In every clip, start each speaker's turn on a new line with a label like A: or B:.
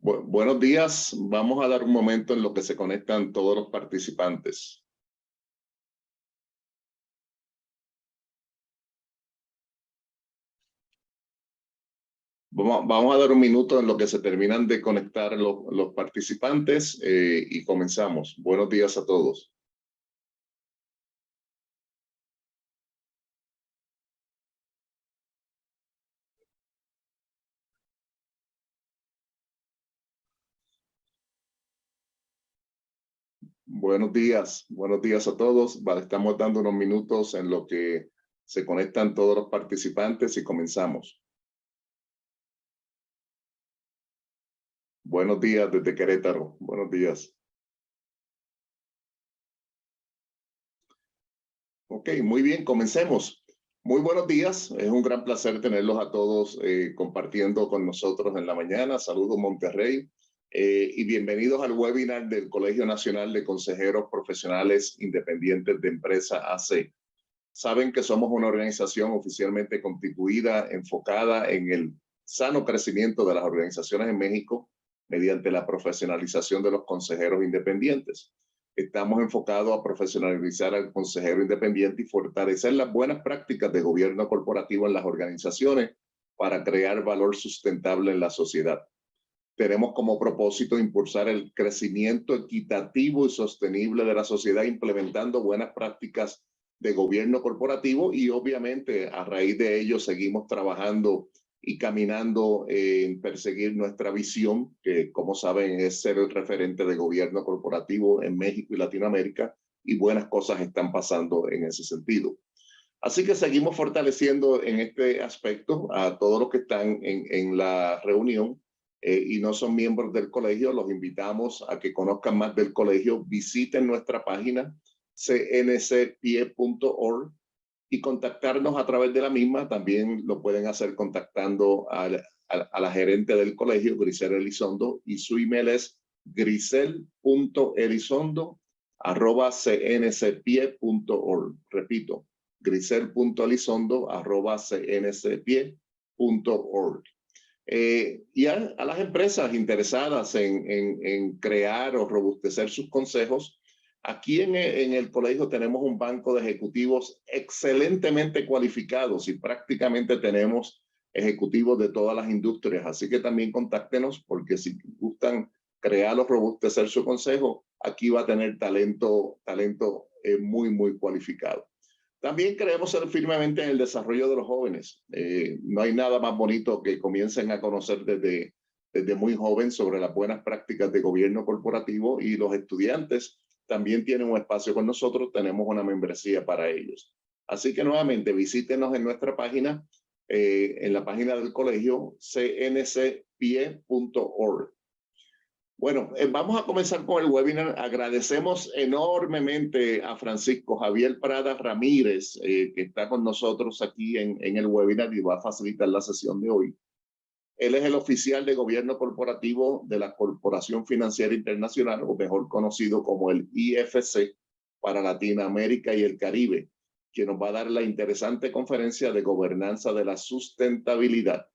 A: Buenos días. Vamos a dar un momento en lo que se conectan todos los participantes. Vamos a dar un minuto en lo que se terminan de conectar los participantes y comenzamos. Buenos días a todos. Buenos días a todos. Vale, estamos dando unos minutos en lo que se conectan todos los participantes y comenzamos. Buenos días desde Querétaro. Buenos días. Ok, muy bien, comencemos. Muy buenos días, es un gran placer tenerlos a todos compartiendo con nosotros en la mañana. Saludos Monterrey y bienvenidos al webinar del Colegio Nacional de Consejeros Profesionales Independientes de Empresa AC. Saben que somos una organización oficialmente constituida, enfocada en el sano crecimiento de las organizaciones en México mediante la profesionalización de los consejeros independientes. Estamos enfocados a profesionalizar al consejero independiente y fortalecer las buenas prácticas de gobierno corporativo en las organizaciones para crear valor sustentable en la sociedad. Tenemos como propósito impulsar el crecimiento equitativo y sostenible de la sociedad implementando buenas prácticas de gobierno corporativo y obviamente a raíz de ello seguimos trabajando y caminando en perseguir nuestra visión, que como saben es ser el referente de gobierno corporativo en México y Latinoamérica, y buenas cosas están pasando en ese sentido. Así que seguimos fortaleciendo en este aspecto a todos los que están en la reunión y no son miembros del colegio. Los invitamos a que conozcan más del colegio, visiten nuestra página cncpie.org y contactarnos a través de la misma. También lo pueden hacer contactando a la gerente del colegio, Grisel Elizondo, y su email es grisel.elizondo@cncpie.org. Repito, grisel.elizondo@cncpie.org. Y a las empresas interesadas en crear o robustecer sus consejos, aquí en el colegio tenemos un banco de ejecutivos excelentemente cualificados y prácticamente tenemos ejecutivos de todas las industrias. Así que también contáctenos porque si gustan crear o robustecer su consejo, aquí va a tener talento muy cualificado. También creemos firmemente en el desarrollo de los jóvenes. No hay nada más bonito que comiencen a conocer desde muy joven sobre las buenas prácticas de gobierno corporativo, y los estudiantes también tienen un espacio con nosotros. Tenemos una membresía para ellos. Así que nuevamente visítenos en nuestra página, en la página del colegio cncpie.org. Bueno, vamos a comenzar con el webinar. Agradecemos enormemente a Francisco Javier Prada Ramírez, que está con nosotros aquí en el webinar y va a facilitar la sesión de hoy. Él es el oficial de gobierno corporativo de la Corporación Financiera Internacional, o mejor conocido como el IFC, para Latinoamérica y el Caribe, que nos va a dar la interesante conferencia de gobernanza de la sustentabilidad.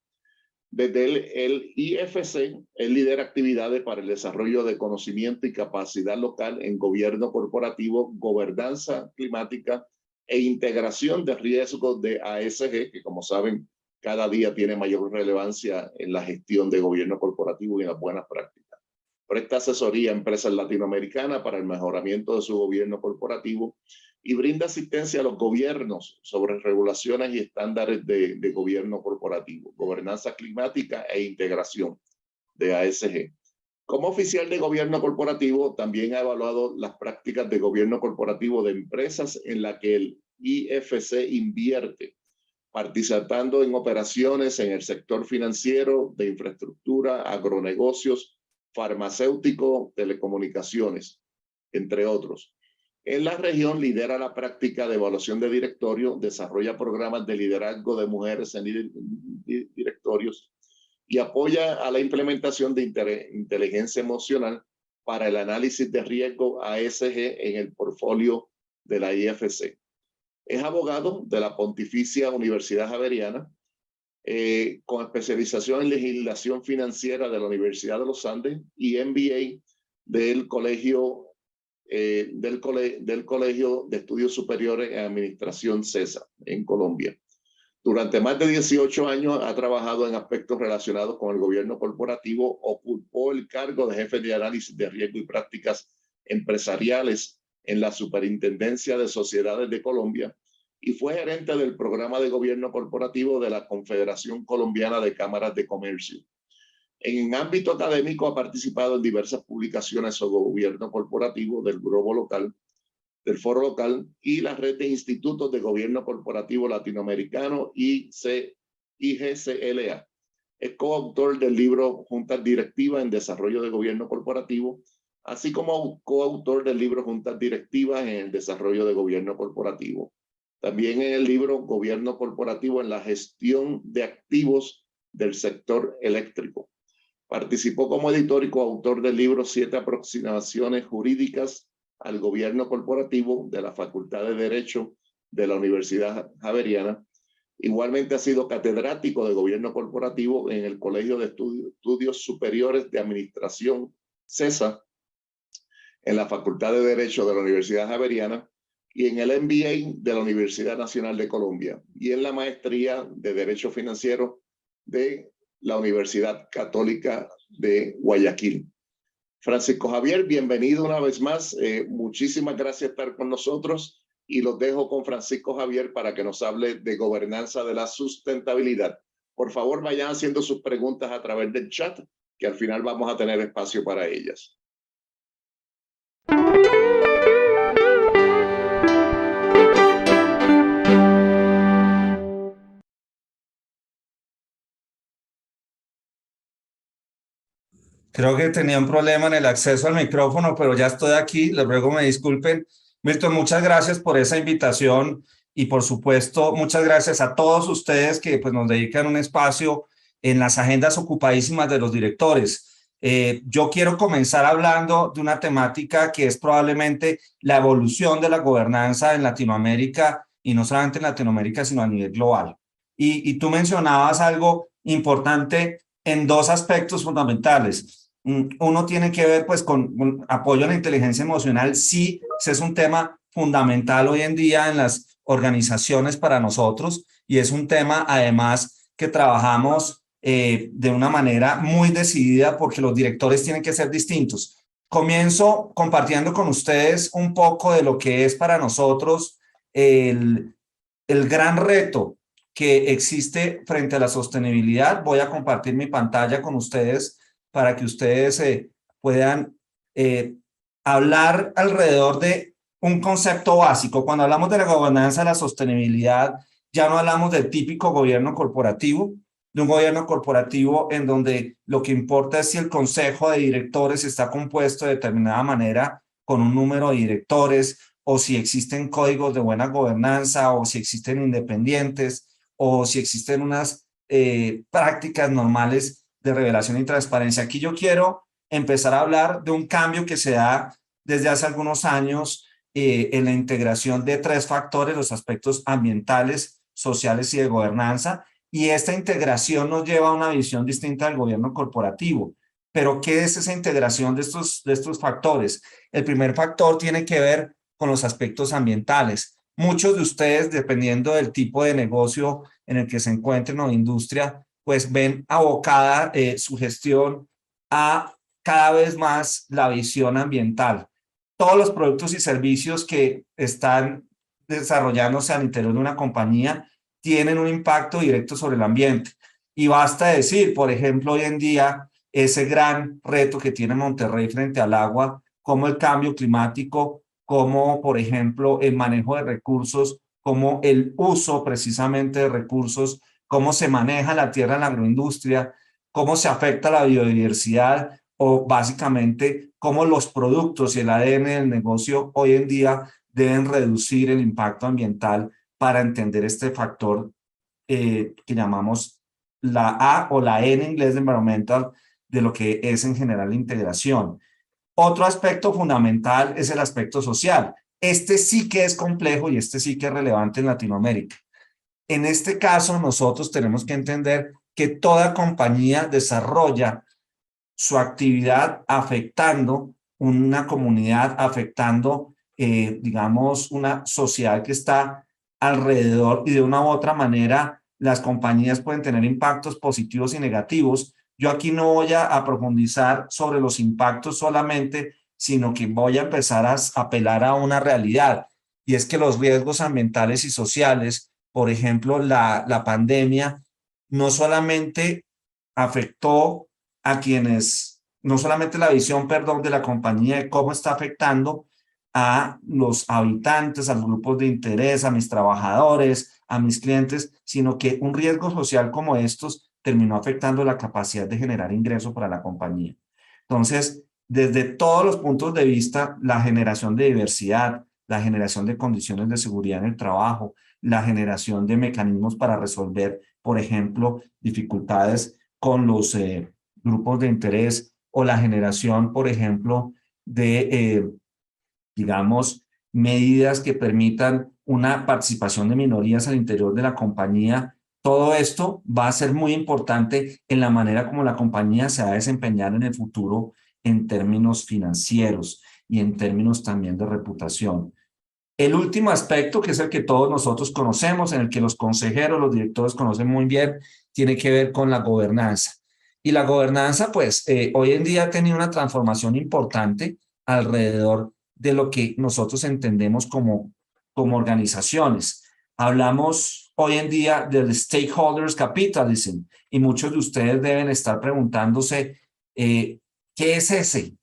A: Desde el IFC, él lidera actividades para el desarrollo de conocimiento y capacidad local en gobierno corporativo, gobernanza climática e integración de riesgos de ASG, que como saben, cada día tiene mayor relevancia en la gestión de gobierno corporativo y en las buenas prácticas. Presta asesoría a empresas latinoamericanas para el mejoramiento de su gobierno corporativo y brinda asistencia a los gobiernos sobre regulaciones y estándares de gobierno corporativo, gobernanza climática e integración de ASG. Como oficial de gobierno corporativo, también ha evaluado las prácticas de gobierno corporativo de empresas en las que el IFC invierte, participando en operaciones en el sector financiero, de infraestructura, agronegocios, farmacéutico, telecomunicaciones, entre otros. En la región lidera la práctica de evaluación de directorio, desarrolla programas de liderazgo de mujeres en directorios y apoya a la implementación de inteligencia emocional para el análisis de riesgo ASG en el portfolio de la IFC. Es abogado de la Pontificia Universidad Javeriana con especialización en legislación financiera de la Universidad de los Andes y MBA del Colegio de Estudios Superiores en Administración CESA en Colombia. Durante más de 18 años ha trabajado en aspectos relacionados con el gobierno corporativo, ocupó el cargo de jefe de análisis de riesgo y prácticas empresariales en la Superintendencia de Sociedades de Colombia y fue gerente del programa de gobierno corporativo de la Confederación Colombiana de Cámaras de Comercio. En ámbito académico ha participado en diversas publicaciones sobre gobierno corporativo del Grupo Local, del Foro Local y la red de institutos de gobierno corporativo latinoamericano IGCLA. Es coautor del libro Juntas Directivas en Desarrollo de Gobierno Corporativo, así como coautor del libro Juntas Directivas en el Desarrollo de Gobierno Corporativo. También en el libro Gobierno Corporativo en la Gestión de Activos del Sector Eléctrico. Participó como editor y coautor del libro 7 aproximaciones jurídicas al gobierno corporativo de la Facultad de Derecho de la Universidad Javeriana. Igualmente ha sido catedrático de gobierno corporativo en el Colegio de Estudios Superiores de Administración, CESA, en la Facultad de Derecho de la Universidad Javeriana y en el MBA de la Universidad Nacional de Colombia y en la maestría de Derecho Financiero de la Universidad Católica de Guayaquil. Francisco Javier, bienvenido una vez más. Muchísimas gracias por estar con nosotros y los dejo con Francisco Javier para que nos hable de gobernanza de la sustentabilidad. Por favor, vayan haciendo sus preguntas a través del chat, que al final vamos a tener espacio para ellas.
B: Creo que tenía un problema en el acceso al micrófono, pero ya estoy aquí. Les ruego me disculpen. Milton, muchas gracias por esa invitación y por supuesto, muchas gracias a todos ustedes que pues, nos dedican un espacio en las agendas ocupadísimas de los directores. Yo quiero comenzar hablando de una temática que es probablemente la evolución de la gobernanza en Latinoamérica y no solamente en Latinoamérica, sino a nivel global. Y tú mencionabas algo importante en dos aspectos fundamentales. Uno tiene que ver pues con apoyo a la inteligencia emocional. Sí, ese es un tema fundamental hoy en día en las organizaciones para nosotros y es un tema además que trabajamos de una manera muy decidida porque los directores tienen que ser distintos. Comienzo compartiendo con ustedes un poco de lo que es para nosotros el gran reto que existe frente a la sostenibilidad. Voy a compartir mi pantalla con ustedes para que ustedes puedan hablar alrededor de un concepto básico. Cuando hablamos de la gobernanza de la sostenibilidad, ya no hablamos del típico gobierno corporativo, de un gobierno corporativo en donde lo que importa es si el consejo de directores está compuesto de determinada manera con un número de directores, o si existen códigos de buena gobernanza, o si existen independientes, o si existen unas prácticas normales de revelación y transparencia. Aquí yo quiero empezar a hablar de un cambio que se da desde hace algunos años en la integración de tres factores, los aspectos ambientales, sociales y de gobernanza, y esta integración nos lleva a una visión distinta del gobierno corporativo. Pero, ¿qué es esa integración de estos factores? El primer factor tiene que ver con los aspectos ambientales. Muchos de ustedes, dependiendo del tipo de negocio en el que se encuentren o industria, pues ven abocada su gestión a cada vez más la visión ambiental. Todos los productos y servicios que están desarrollándose al interior de una compañía tienen un impacto directo sobre el ambiente. Y basta decir, por ejemplo, hoy en día, ese gran reto que tiene Monterrey frente al agua, como el cambio climático, como, por ejemplo, el manejo de recursos, como el uso precisamente de recursos, cómo se maneja la tierra en la agroindustria, cómo se afecta la biodiversidad o básicamente cómo los productos y el ADN del negocio hoy en día deben reducir el impacto ambiental para entender este factor que llamamos la A o la E en inglés de environmental, de lo que es en general la integración. Otro aspecto fundamental es el aspecto social. Este sí que es complejo y este sí que es relevante en Latinoamérica. En este caso, nosotros tenemos que entender que toda compañía desarrolla su actividad afectando una comunidad, afectando, digamos, una sociedad que está alrededor, y de una u otra manera las compañías pueden tener impactos positivos y negativos. Yo aquí no voy a profundizar sobre los impactos solamente, sino que voy a empezar a apelar a una realidad, y es que los riesgos ambientales y sociales, por ejemplo, la pandemia, no solamente afectó a quienes, no solamente la visión, perdón, de la compañía de cómo está afectando a los habitantes, a los grupos de interés, a mis trabajadores, a mis clientes, sino que un riesgo social como estos terminó afectando la capacidad de generar ingresos para la compañía. Entonces, desde todos los puntos de vista, la generación de diversidad, la generación de condiciones de seguridad en el trabajo, la generación de mecanismos para resolver, por ejemplo, dificultades con los grupos de interés, o la generación, por ejemplo, de, digamos, medidas que permitan una participación de minorías al interior de la compañía. Todo esto va a ser muy importante en la manera como la compañía se va a desempeñar en el futuro en términos financieros y en términos también de reputación. El último aspecto, que es el que todos nosotros conocemos, en el que los consejeros, los directores conocen muy bien, tiene que ver con la gobernanza. Y la gobernanza, pues, hoy en día ha tenido una transformación importante alrededor de lo que nosotros entendemos como organizaciones. Hablamos hoy en día del stakeholders capitalism, y muchos de ustedes deben estar preguntándose, ¿qué es ese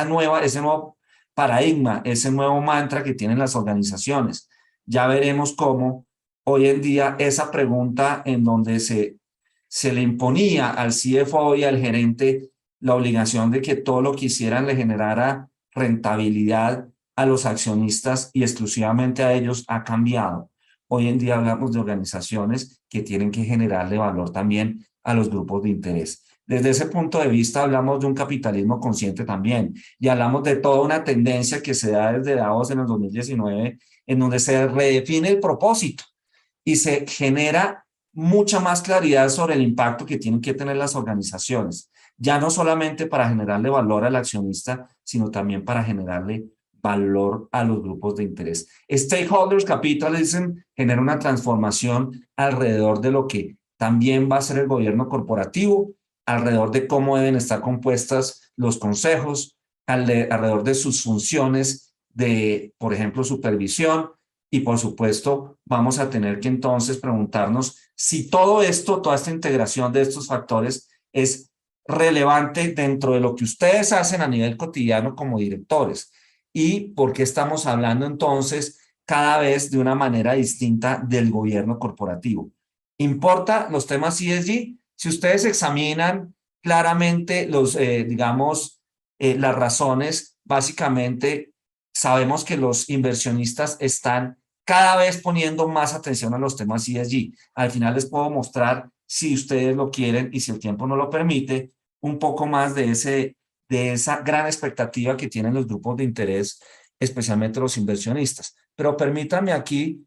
B: nuevo paradigma, ese nuevo mantra que tienen las organizaciones? Ya veremos cómo hoy en día esa pregunta, en donde se le imponía al CFO y al gerente la obligación de que todo lo que hicieran le generara rentabilidad a los accionistas y exclusivamente a ellos, ha cambiado. Hoy en día hablamos de organizaciones que tienen que generarle valor también a los grupos de interés. Desde ese punto de vista hablamos de un capitalismo consciente también, y hablamos de toda una tendencia que se da desde Davos en el 2019, en donde se redefine el propósito y se genera mucha más claridad sobre el impacto que tienen que tener las organizaciones, ya no solamente para generarle valor al accionista, sino también para generarle valor a los grupos de interés. Stakeholders Capitalism genera una transformación alrededor de lo que también va a ser el gobierno corporativo, alrededor de cómo deben estar compuestas los consejos, alrededor de sus funciones de, por ejemplo, supervisión. Y por supuesto, vamos a tener que entonces preguntarnos si todo esto, toda esta integración de estos factores es relevante dentro de lo que ustedes hacen a nivel cotidiano como directores, y por qué estamos hablando entonces cada vez de una manera distinta del gobierno corporativo. ¿Importa los temas ESG? Si ustedes examinan claramente las razones, básicamente sabemos que los inversionistas están cada vez poniendo más atención a los temas ESG. Al final les puedo mostrar, si ustedes lo quieren y si el tiempo no lo permite, un poco más de esa gran expectativa que tienen los grupos de interés, especialmente los inversionistas. Pero permítanme aquí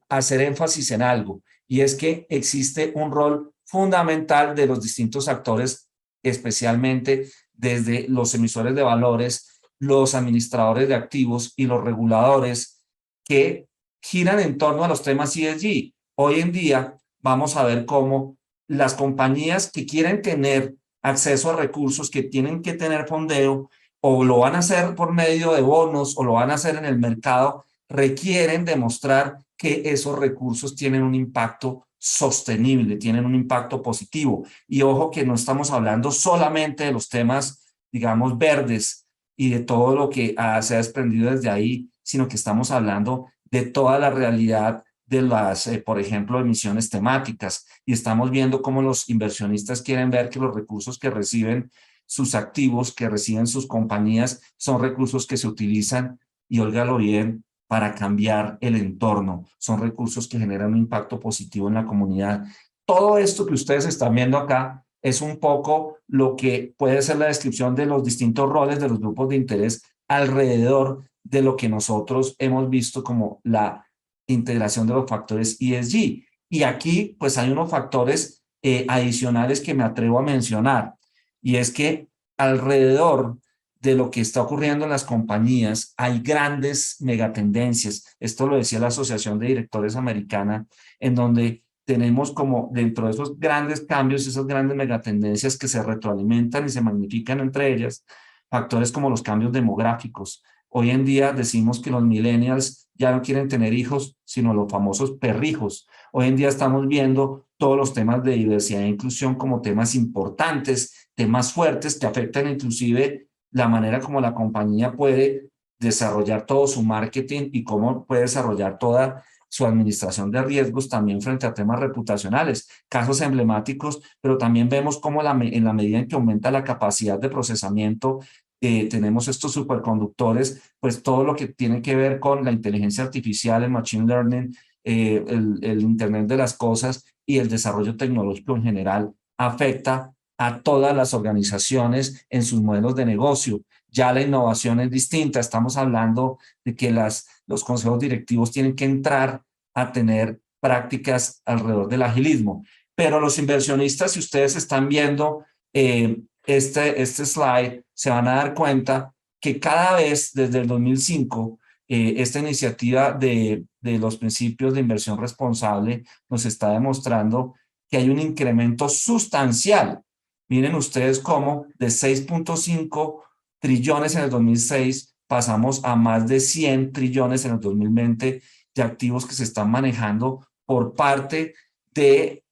B: hacer énfasis en algo, y es que existe un rol fundamental de los distintos actores, especialmente desde los emisores de valores, los administradores de activos y los reguladores, que giran en torno a los temas ESG. Hoy en día vamos a ver cómo las compañías que quieren tener acceso a recursos, que tienen que tener fondeo, o lo van a hacer por medio de bonos o lo van a hacer en el mercado, requieren demostrar que esos recursos tienen un impacto sostenible, tienen un impacto positivo. Y ojo, que no estamos hablando solamente de los temas, digamos, verdes y de todo lo que se ha desprendido desde ahí, sino que estamos hablando de toda la realidad de las, por ejemplo, emisiones temáticas, y estamos viendo cómo los inversionistas quieren ver que los recursos que reciben sus activos, que reciben sus compañías, son recursos que se utilizan, y óigalo bien, para cambiar el entorno, son recursos que generan un impacto positivo en la comunidad. Todo esto que ustedes están viendo acá es un poco lo que puede ser la descripción de los distintos roles de los grupos de interés alrededor de lo que nosotros hemos visto como la integración de los factores ESG. Y aquí pues hay unos factores adicionales que me atrevo a mencionar, y es que alrededor de lo que está ocurriendo en las compañías hay grandes megatendencias. Esto lo decía la Asociación de Directores Americana, en donde tenemos como dentro de esos grandes cambios, esas grandes megatendencias que se retroalimentan y se magnifican entre ellas, factores como los cambios demográficos. Hoy en día decimos que los millennials ya no quieren tener hijos, sino los famosos perrijos. Hoy en día estamos viendo todos los temas de diversidad e inclusión como temas importantes, temas fuertes que afectan inclusive la manera como la compañía puede desarrollar todo su marketing y cómo puede desarrollar toda su administración de riesgos también frente a temas reputacionales, casos emblemáticos, pero también vemos cómo en la medida en que aumenta la capacidad de procesamiento, tenemos estos superconductores, pues todo lo que tiene que ver con la inteligencia artificial, el machine learning, el Internet de las cosas y el desarrollo tecnológico en general afecta a todas las organizaciones en sus modelos de negocio. Ya la innovación es distinta. Estamos hablando de que los consejos directivos tienen que entrar a tener prácticas alrededor del agilismo. Pero los inversionistas, si ustedes están viendo este slide, se van a dar cuenta que cada vez desde el 2005, esta iniciativa de los principios de inversión responsable nos está demostrando que hay un incremento sustancial. Miren ustedes cómo de 6.5 trillones en el 2006 pasamos a más de 100 trillones en el 2020 de activos que se están manejando por parte de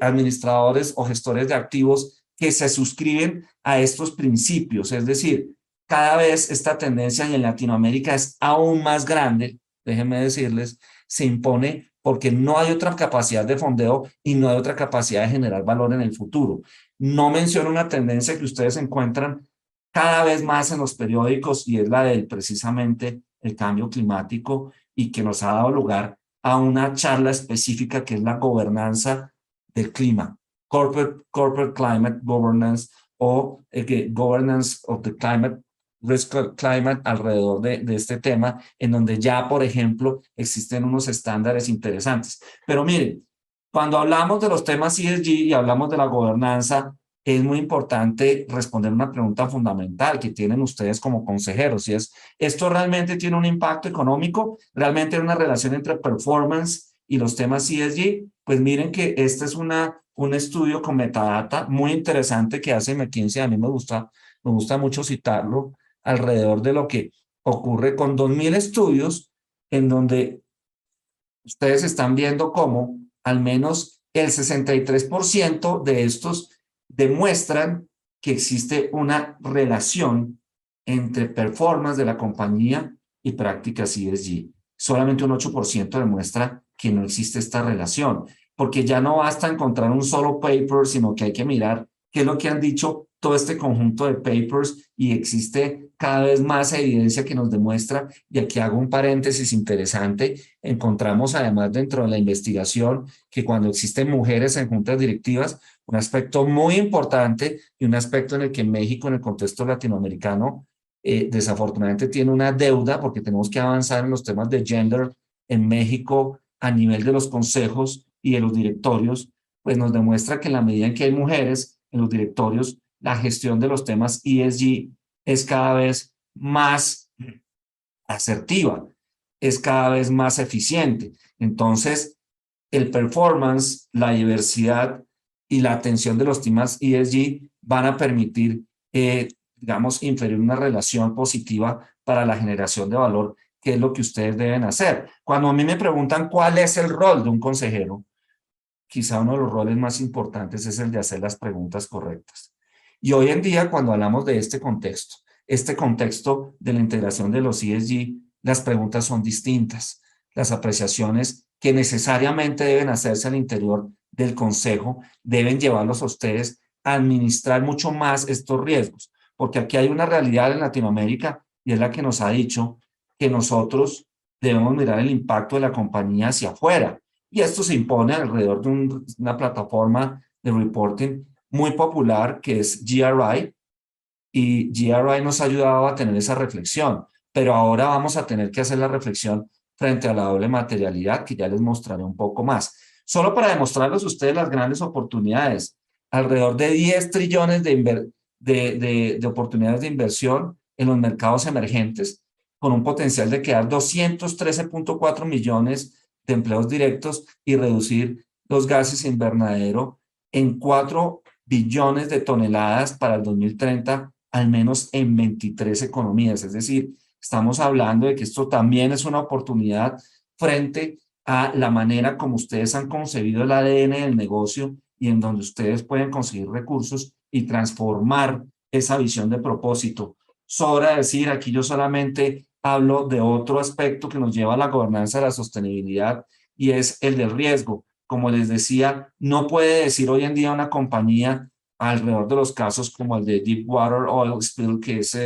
B: administradores o gestores de activos que se suscriben a estos principios. Es decir, cada vez esta tendencia en Latinoamérica es aún más grande, déjenme decirles, se impone porque no hay otra capacidad de fondeo y no hay otra capacidad de generar valor en el futuro. No menciono una tendencia que ustedes encuentran cada vez más en los periódicos y es la del precisamente el cambio climático y que nos ha dado lugar a una charla específica que es la gobernanza del clima, corporate climate governance o governance of the climate, risk climate alrededor de este tema, en donde ya, por ejemplo, existen unos estándares interesantes. Pero miren, cuando hablamos de los temas ESG y hablamos de la gobernanza, es muy importante responder una pregunta fundamental que tienen ustedes como consejeros, y es, ¿esto realmente tiene un impacto económico? ¿Realmente hay una relación entre performance y los temas ESG? Pues miren que este es un estudio con metadata muy interesante que hace McKinsey, a mí me gusta mucho citarlo, alrededor de lo que ocurre con 2.000 estudios en donde ustedes están viendo cómo al menos el 63% de estos demuestran que existe una relación entre performance de la compañía y prácticas ESG. Solamente un 8% demuestra que no existe esta relación, porque ya no basta encontrar un solo paper, sino que hay que mirar qué es lo que han dicho todo este conjunto de papers y existe cada vez más evidencia que nos demuestra, y aquí hago un paréntesis interesante, encontramos además dentro de la investigación que cuando existen mujeres en juntas directivas, un aspecto muy importante y un aspecto en el que México en el contexto latinoamericano desafortunadamente tiene una deuda porque tenemos que avanzar en los temas de gender en México a nivel de los consejos y de los directorios, pues nos demuestra que en la medida en que hay mujeres en los directorios, la gestión de los temas ESG es cada vez más asertiva, es cada vez más eficiente. Entonces, el performance, la diversidad y la atención de los temas ESG van a permitir, digamos, inferir una relación positiva para la generación de valor, que es lo que ustedes deben hacer. Cuando a mí me preguntan cuál es el rol de un consejero, quizá uno de los roles más importantes es el de hacer las preguntas correctas. Y hoy en día, cuando hablamos de este contexto de la integración de los ESG, las preguntas son distintas. Las apreciaciones que necesariamente deben hacerse al interior del consejo deben llevarlos a ustedes a administrar mucho más estos riesgos, porque aquí hay una realidad en Latinoamérica y es la que nos ha dicho que nosotros debemos mirar el impacto de la compañía hacia afuera. Y esto se impone alrededor de una plataforma de reporting muy popular que es GRI, y GRI nos ha ayudado a tener esa reflexión, pero ahora vamos a tener que hacer la reflexión frente a la doble materialidad, que ya les mostraré un poco más. Solo para demostrarles a ustedes las grandes oportunidades, alrededor de 10 trillones de oportunidades de inversión en los mercados emergentes, con un potencial de crear 213.4 millones de empleos directos y reducir los gases invernadero en 4 billones de toneladas para el 2030, al menos en 23 economías. Es decir, estamos hablando de que esto también es una oportunidad frente a la manera como ustedes han concebido el ADN del negocio y en donde ustedes pueden conseguir recursos y transformar esa visión de propósito. Sobra decir, aquí yo solamente hablo de otro aspecto que nos lleva a la gobernanza de la sostenibilidad y es el del riesgo. Como les decía, no puede decir hoy en día una compañía alrededor de los casos como el de Deepwater Oil Spill, que es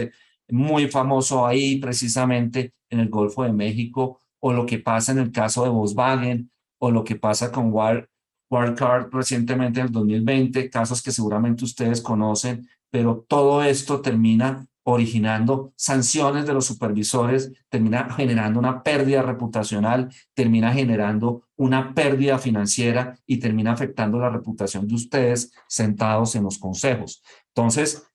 B: muy famoso ahí precisamente en el Golfo de México, o lo que pasa en el caso de Volkswagen, o lo que pasa con Wirecard recientemente en el 2020, casos que seguramente ustedes conocen, pero todo esto termina originando sanciones de los supervisores, termina generando una pérdida reputacional, termina generando una pérdida financiera y termina afectando la reputación de ustedes sentados en los consejos. Entonces,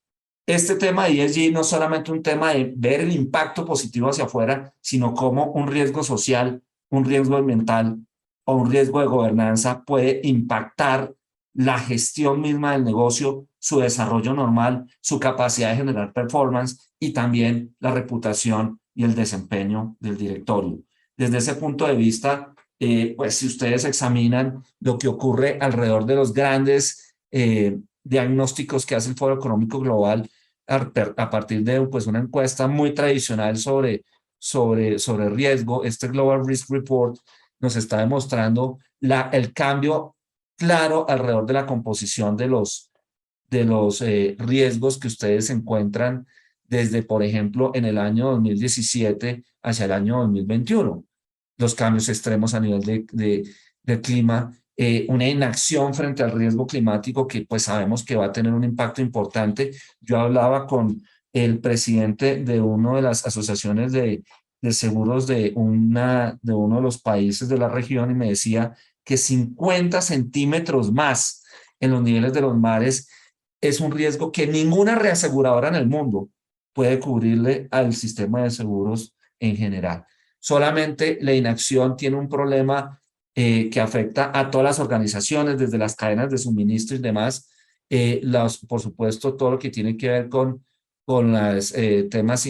B: este tema de ESG no es solamente un tema de ver el impacto positivo hacia afuera, sino cómo un riesgo social, un riesgo ambiental o un riesgo de gobernanza puede impactar la gestión misma del negocio, su desarrollo normal, su capacidad de generar performance y también la reputación y el desempeño del directorio. Desde ese punto de vista, pues si ustedes examinan lo que ocurre alrededor de los grandes diagnósticos que hace el Foro Económico Global a partir de pues, una encuesta muy tradicional sobre riesgo, este Global Risk Report nos está demostrando el cambio claro alrededor de la composición de los riesgos que ustedes encuentran desde, por ejemplo, en el año 2017 hacia el año 2021. Los cambios extremos a nivel del clima, una inacción frente al riesgo climático que pues sabemos que va a tener un impacto importante. Yo hablaba con el presidente de una de las asociaciones de seguros de uno de los países de la región y me decía que 50 centímetros más en los niveles de los mares es un riesgo que ninguna reaseguradora en el mundo puede cubrirle al sistema de seguros en general. Solamente la inacción tiene un problema que afecta a todas las organizaciones, desde las cadenas de suministro y demás. Por supuesto, todo lo que tiene que ver con los temas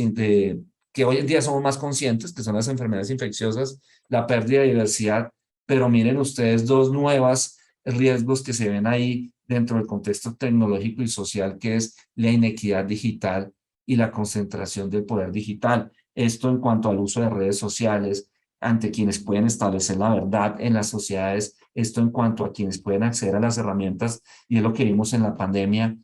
B: que hoy en día somos más conscientes, que son las enfermedades infecciosas, la pérdida de diversidad, pero miren ustedes dos nuevas riesgos que se ven ahí dentro del contexto tecnológico y social, que es la inequidad digital y la concentración del poder digital. Esto en cuanto al uso de redes sociales, ante quienes pueden establecer la verdad en las sociedades, esto en cuanto a quienes pueden acceder a las herramientas, y es lo que vimos en la pandemia,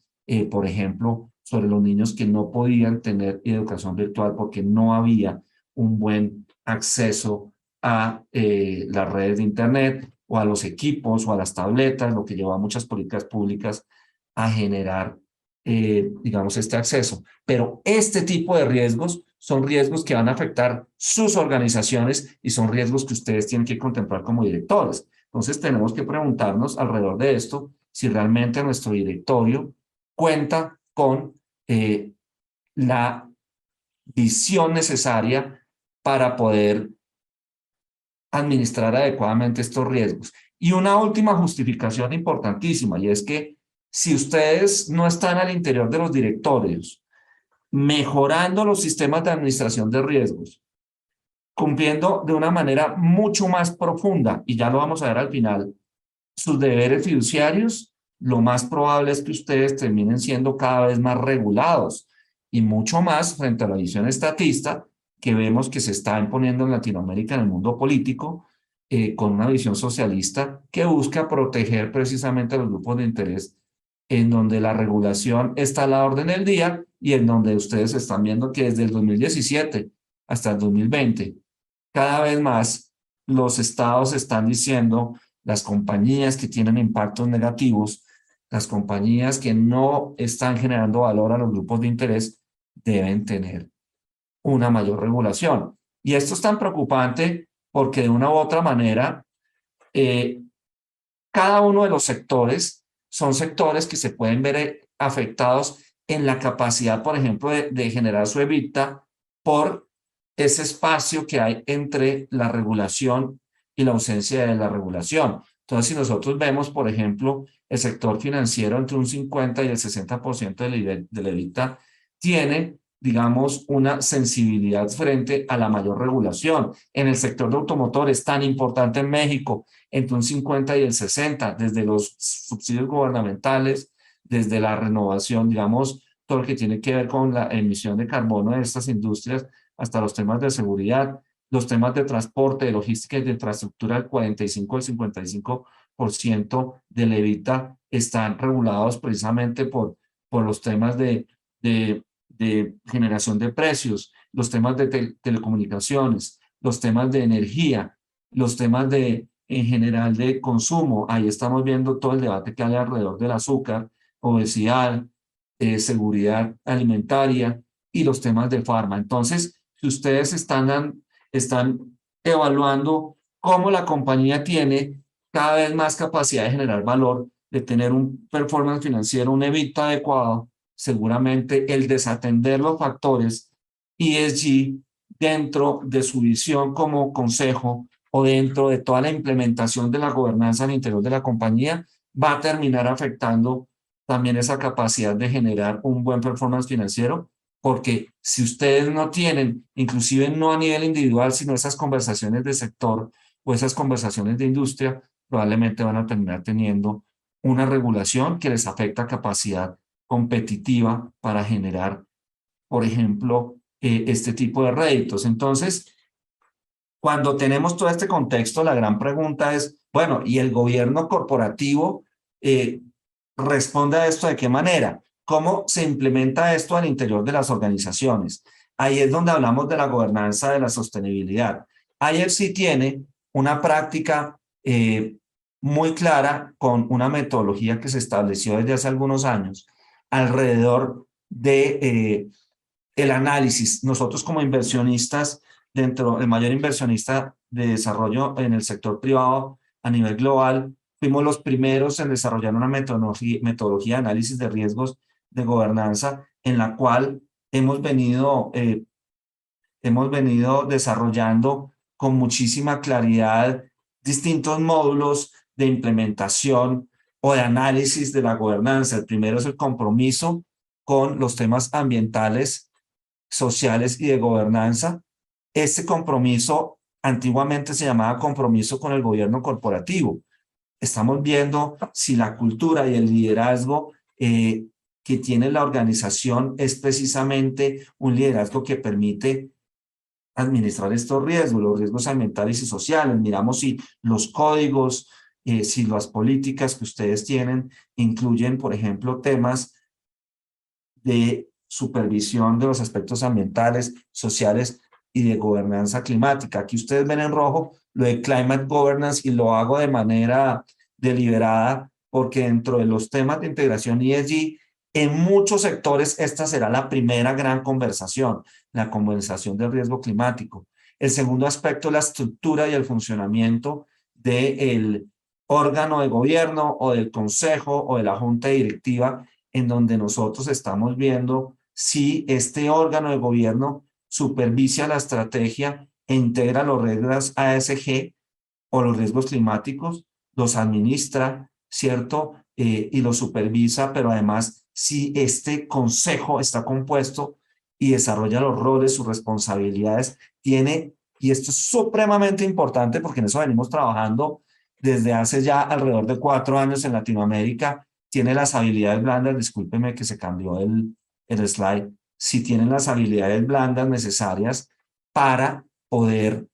B: por ejemplo, sobre los niños que no podían tener educación virtual porque no había un buen acceso a las redes de Internet o a los equipos o a las tabletas, lo que lleva a muchas políticas públicas a generar, digamos, este acceso. Pero este tipo de riesgos son riesgos que van a afectar sus organizaciones y son riesgos que ustedes tienen que contemplar como directores. Entonces tenemos que preguntarnos alrededor de esto si realmente nuestro directorio cuenta con la visión necesaria para poder administrar adecuadamente estos riesgos. Y una última justificación importantísima, y es que si ustedes no están al interior de los directorios, mejorando los sistemas de administración de riesgos, cumpliendo de una manera mucho más profunda, y ya lo vamos a ver al final, sus deberes fiduciarios, lo más probable es que ustedes terminen siendo cada vez más regulados y mucho más frente a la visión estatista que vemos que se está imponiendo en Latinoamérica en el mundo político, con una visión socialista que busca proteger precisamente a los grupos de interés, en donde la regulación está a la orden del día y en donde ustedes están viendo que desde el 2017 hasta el 2020, cada vez más los estados están diciendo las compañías que tienen impactos negativos, las compañías que no están generando valor a los grupos de interés, deben tener una mayor regulación. Y esto es tan preocupante porque de una u otra manera, cada uno de los sectores son sectores que se pueden ver afectados en la capacidad, por ejemplo, de generar su EBITDA por ese espacio que hay entre la regulación y la ausencia de la regulación. Entonces, si nosotros vemos, por ejemplo, el sector financiero entre un 50 y el 60% del EBITDA tiene, digamos, una sensibilidad frente a la mayor regulación. En el sector de automotores, tan importante en México, entre un 50 y el 60, desde los subsidios gubernamentales, desde la renovación, digamos, todo lo que tiene que ver con la emisión de carbono de estas industrias, hasta los temas de seguridad, los temas de transporte, de logística y de infraestructura, el 45 al 55% del EBITDA están regulados precisamente por los temas de generación de precios, los temas de telecomunicaciones, los temas de energía, los temas en general de consumo. Ahí estamos viendo todo el debate que hay alrededor del azúcar, obesidad, seguridad alimentaria y los temas de farma. Entonces, si ustedes están evaluando cómo la compañía tiene cada vez más capacidad de generar valor, de tener un performance financiero, un EBITDA adecuado, seguramente el desatender los factores ESG dentro de su visión como consejo o dentro de toda la implementación de la gobernanza al interior de la compañía va a terminar afectando también esa capacidad de generar un buen performance financiero, porque si ustedes no tienen, inclusive no a nivel individual, sino esas conversaciones de sector o esas conversaciones de industria, probablemente van a terminar teniendo una regulación que les afecta capacidad competitiva para generar, por ejemplo, este tipo de réditos. Entonces, cuando tenemos todo este contexto, la gran pregunta es, bueno, ¿y el gobierno corporativo responde a esto de qué manera? ¿Cómo se implementa esto al interior de las organizaciones? Ahí es donde hablamos de la gobernanza de la sostenibilidad. IFC tiene una práctica muy clara con una metodología que se estableció desde hace algunos años alrededor de el análisis. Nosotros como inversionistas, dentro del mayor inversionista de desarrollo en el sector privado a nivel global, fuimos los primeros en desarrollar una metodología de análisis de riesgos de gobernanza en la cual hemos venido desarrollando con muchísima claridad distintos módulos de implementación o de análisis de la gobernanza. El primero es el compromiso con los temas ambientales, sociales y de gobernanza. Este compromiso antiguamente se llamaba compromiso con el gobierno corporativo. Estamos viendo si la cultura y el liderazgo que tiene la organización es precisamente un liderazgo que permite administrar estos riesgos, los riesgos ambientales y sociales. Miramos si los códigos, si las políticas que ustedes tienen incluyen, por ejemplo, temas de supervisión de los aspectos ambientales, sociales y de gobernanza climática. Aquí ustedes ven en rojo lo de Climate Governance y lo hago de manera deliberada porque dentro de los temas de integración ESG, en muchos sectores esta será la primera gran conversación, la conversación del riesgo climático. El segundo aspecto es la estructura y el funcionamiento del órgano de gobierno o del consejo o de la junta directiva, en donde nosotros estamos viendo si este órgano de gobierno supervisa la estrategia e integra los riesgos ASG o los riesgos climáticos, los administra, ¿cierto? Y los supervisa, pero además si este consejo está compuesto y desarrolla los roles, sus responsabilidades, tiene, y esto es supremamente importante porque en eso venimos trabajando desde hace ya alrededor de 4 años en Latinoamérica, tiene las habilidades blandas, discúlpeme que se cambió el slide, si tienen las habilidades blandas necesarias para poder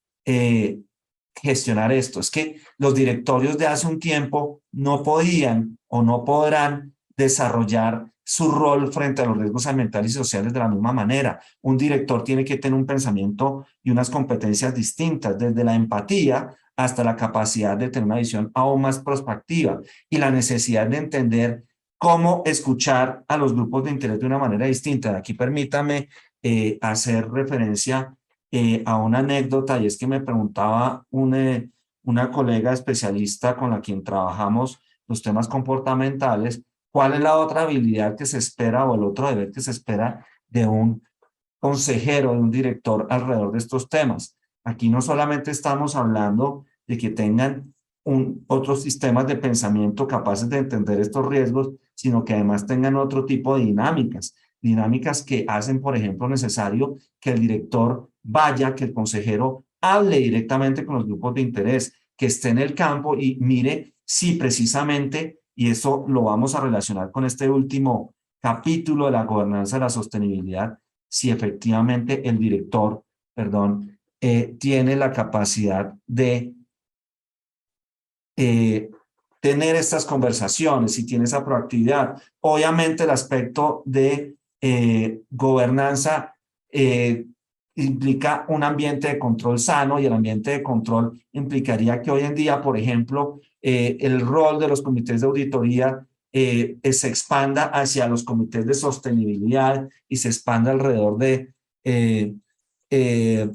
B: gestionar esto. Es que los directorios de hace un tiempo no podían o no podrán desarrollar su rol frente a los riesgos ambientales y sociales de la misma manera. Un director tiene que tener un pensamiento y unas competencias distintas, desde la empatía hasta la capacidad de tener una visión aún más prospectiva y la necesidad de entender cómo escuchar a los grupos de interés de una manera distinta. Aquí permítame hacer referencia a una anécdota, y es que me preguntaba una colega especialista con la quien trabajamos los temas comportamentales, ¿cuál es la otra habilidad que se espera o el otro deber que se espera de un consejero, de un director alrededor de estos temas? Aquí no solamente estamos hablando de que tengan otros sistemas de pensamiento capaces de entender estos riesgos, sino que además tengan otro tipo de dinámicas que hacen, por ejemplo, necesario que el director vaya, que el consejero hable directamente con los grupos de interés, que esté en el campo y mire si precisamente, y eso lo vamos a relacionar con este último capítulo de la gobernanza de la sostenibilidad, si efectivamente el director, perdón, tiene la capacidad de tener estas conversaciones, si tiene esa proactividad. Obviamente el aspecto de gobernanza implica un ambiente de control sano, y el ambiente de control implicaría que hoy en día, por ejemplo, el rol de los comités de auditoría se expanda hacia los comités de sostenibilidad y se expanda alrededor de,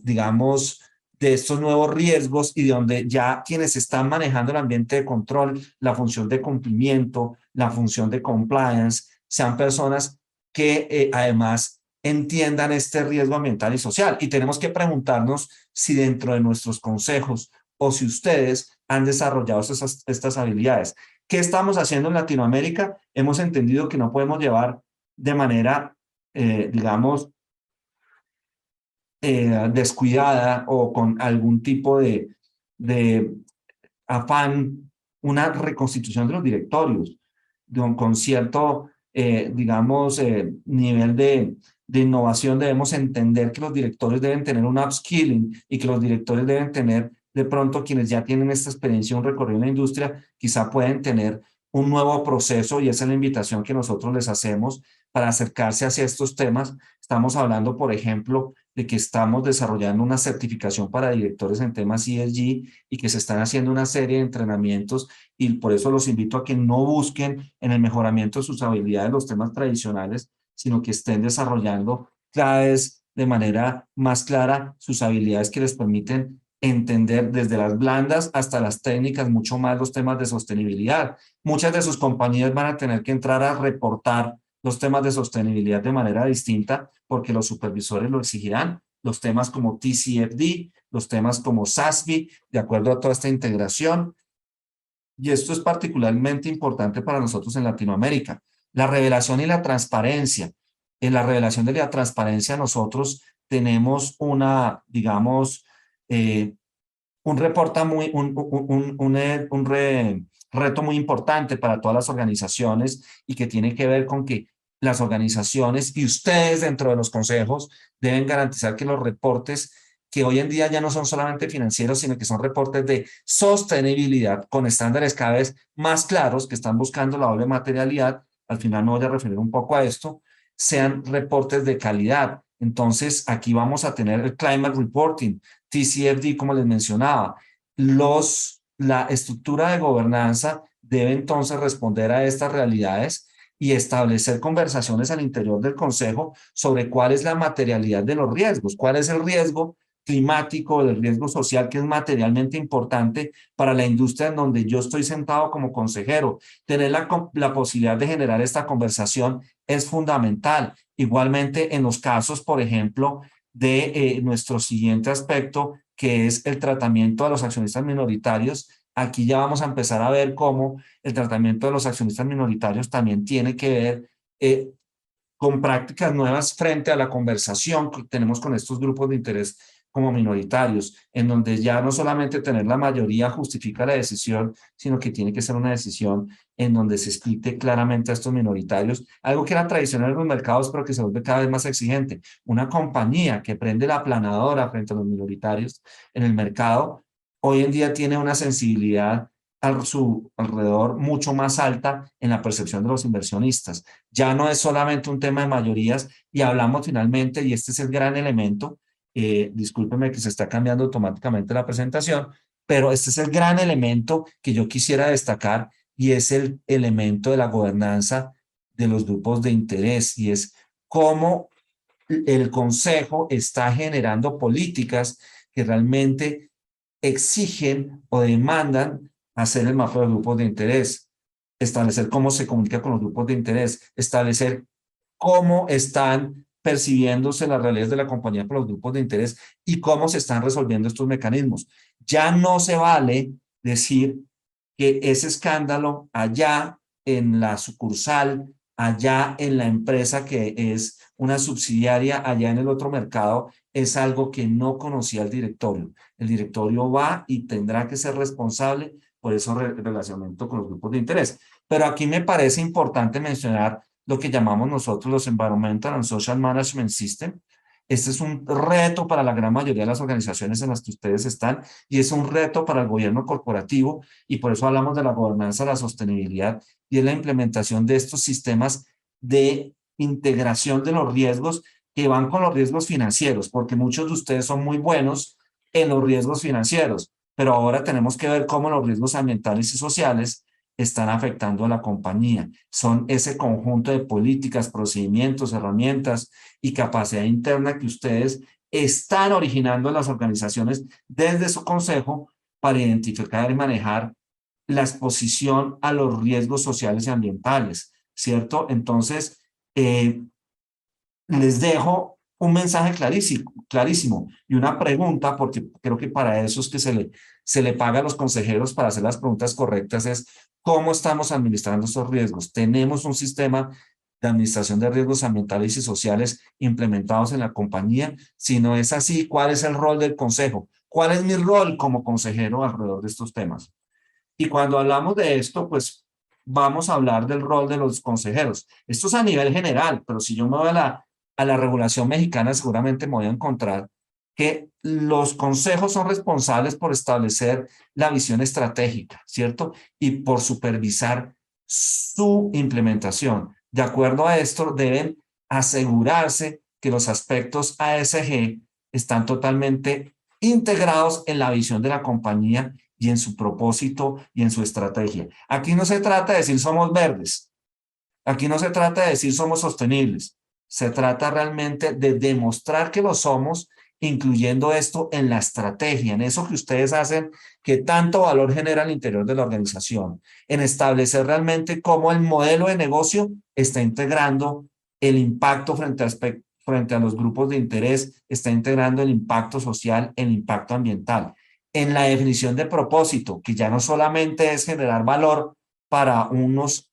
B: digamos, de estos nuevos riesgos, y de donde ya quienes están manejando el ambiente de control, la función de cumplimiento, la función de compliance, sean personas que además entiendan este riesgo ambiental y social. Y tenemos que preguntarnos si dentro de nuestros consejos o si ustedes han desarrollado estas habilidades. ¿Qué estamos haciendo en Latinoamérica? Hemos entendido que no podemos llevar de manera, digamos, descuidada o con algún tipo de afán, una reconstitución de los directorios, con cierto, digamos, nivel de innovación. Debemos entender que los directores deben tener un upskilling, y que los directores deben tener, de pronto, quienes ya tienen esta experiencia, un recorrido en la industria, quizá pueden tener un nuevo proceso, y esa es la invitación que nosotros les hacemos para acercarse hacia estos temas. Estamos hablando, por ejemplo, de que estamos desarrollando una certificación para directores en temas ESG, y que se están haciendo una serie de entrenamientos, y por eso los invito a que no busquen en el mejoramiento de sus habilidades los temas tradicionales, sino que estén desarrollando cada vez de manera más clara sus habilidades que les permiten entender desde las blandas hasta las técnicas mucho más los temas de sostenibilidad. Muchas de sus compañías van a tener que entrar a reportar los temas de sostenibilidad de manera distinta, porque los supervisores lo exigirán. Los temas como TCFD, los temas como SASB, de acuerdo a toda esta integración. Y esto es particularmente importante para nosotros en Latinoamérica. La revelación y la transparencia. En la revelación de la transparencia nosotros tenemos una, digamos, un reporta muy, reto muy importante para todas las organizaciones, y que tiene que ver con que las organizaciones y ustedes dentro de los consejos deben garantizar que los reportes, que hoy en día ya no son solamente financieros, sino que son reportes de sostenibilidad con estándares cada vez más claros, que están buscando la doble materialidad, al final me voy a referir un poco a esto, sean reportes de calidad. Entonces, aquí vamos a tener el Climate Reporting, TCFD, como les mencionaba. La estructura de gobernanza debe entonces responder a estas realidades y establecer conversaciones al interior del consejo sobre cuál es la materialidad de los riesgos, cuál es el riesgo climático, el riesgo social, que es materialmente importante para la industria en donde yo estoy sentado como consejero. Tener la posibilidad de generar esta conversación es fundamental. Igualmente, en los casos, por ejemplo, de nuestro siguiente aspecto, que es el tratamiento de los accionistas minoritarios. Aquí ya vamos a empezar a ver cómo el tratamiento de los accionistas minoritarios también tiene que ver con prácticas nuevas frente a la conversación que tenemos con estos grupos de interés como minoritarios, en donde ya no solamente tener la mayoría justifica la decisión, sino que tiene que ser una decisión en donde se explique claramente a estos minoritarios, algo que era tradicional en los mercados, pero que se vuelve cada vez más exigente. Una compañía que prende la aplanadora frente a los minoritarios en el mercado, hoy en día tiene una sensibilidad a su alrededor mucho más alta en la percepción de los inversionistas. Ya no es solamente un tema de mayorías, y hablamos finalmente, y este es el gran elemento, discúlpeme que se está cambiando automáticamente la presentación, pero este es el gran elemento que yo quisiera destacar, y es el elemento de la gobernanza de los grupos de interés, y es cómo el Consejo está generando políticas que realmente exigen o demandan hacer el mapa de grupos de interés, establecer cómo se comunica con los grupos de interés, establecer cómo están percibiéndose las realidades de la compañía por los grupos de interés y cómo se están resolviendo estos mecanismos. Ya no se vale decir que ese escándalo allá en la sucursal, allá en la empresa que es una subsidiaria, allá en el otro mercado, es algo que no conocía el directorio. El directorio va y tendrá que ser responsable por ese relacionamiento con los grupos de interés. Pero aquí me parece importante mencionar lo que llamamos nosotros los Environmental and Social Management System. Este es un reto para la gran mayoría de las organizaciones en las que ustedes están y es un reto para el gobierno corporativo y por eso hablamos de la gobernanza, la sostenibilidad y es la implementación de estos sistemas de integración de los riesgos que van con los riesgos financieros, porque muchos de ustedes son muy buenos en los riesgos financieros, pero ahora tenemos que ver cómo los riesgos ambientales y sociales están afectando a la compañía. Son ese conjunto de políticas, procedimientos, herramientas y capacidad interna que ustedes están originando en las organizaciones desde su consejo para identificar y manejar la exposición a los riesgos sociales y ambientales, ¿cierto? Entonces, les dejo un mensaje clarísimo y una pregunta, porque creo que para eso es que se le paga a los consejeros para hacer las preguntas correctas, es ¿cómo estamos administrando estos riesgos? ¿Tenemos un sistema de administración de riesgos ambientales y sociales implementados en la compañía? Si no es así, ¿cuál es el rol del consejo? ¿Cuál es mi rol como consejero alrededor de estos temas? Y cuando hablamos de esto, pues vamos a hablar del rol de los consejeros. Esto es a nivel general, pero si yo me voy a la regulación mexicana, seguramente me voy a encontrar que los consejos son responsables por establecer la visión estratégica, ¿cierto? Y por supervisar su implementación. De acuerdo a esto, deben asegurarse que los aspectos ASG están totalmente integrados en la visión de la compañía y en su propósito y en su estrategia. Aquí no se trata de decir somos verdes, aquí no se trata de decir somos sostenibles, se trata realmente de demostrar que lo somos, incluyendo esto en la estrategia, en eso que ustedes hacen que tanto valor genera al interior de la organización, en establecer realmente cómo el modelo de negocio está integrando el impacto frente a los grupos de interés, está integrando el impacto social, el impacto ambiental en la definición de propósito, que ya no solamente es generar valor para unos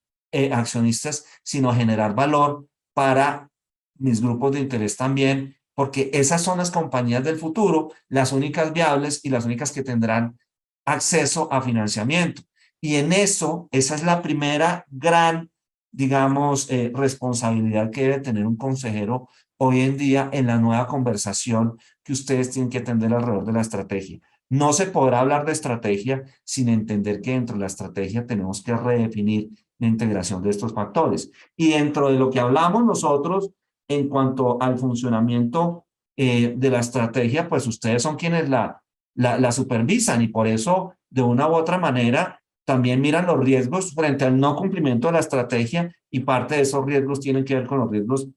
B: accionistas, sino generar valor para mis grupos de interés también, porque esas son las compañías del futuro, las únicas viables y las únicas que tendrán acceso a financiamiento. Y en eso, esa es la primera gran, digamos, responsabilidad que debe tener un consejero hoy en día en la nueva conversación que ustedes tienen que atender alrededor de la estrategia. No se podrá hablar de estrategia sin entender que dentro de la estrategia tenemos que redefinir la integración de estos factores. Y dentro de lo que hablamos nosotros en cuanto al funcionamiento de la estrategia, pues ustedes son quienes la supervisan y por eso, de una u otra manera, también miran los riesgos frente al no cumplimiento de la estrategia y parte de esos riesgos tienen que ver con los riesgos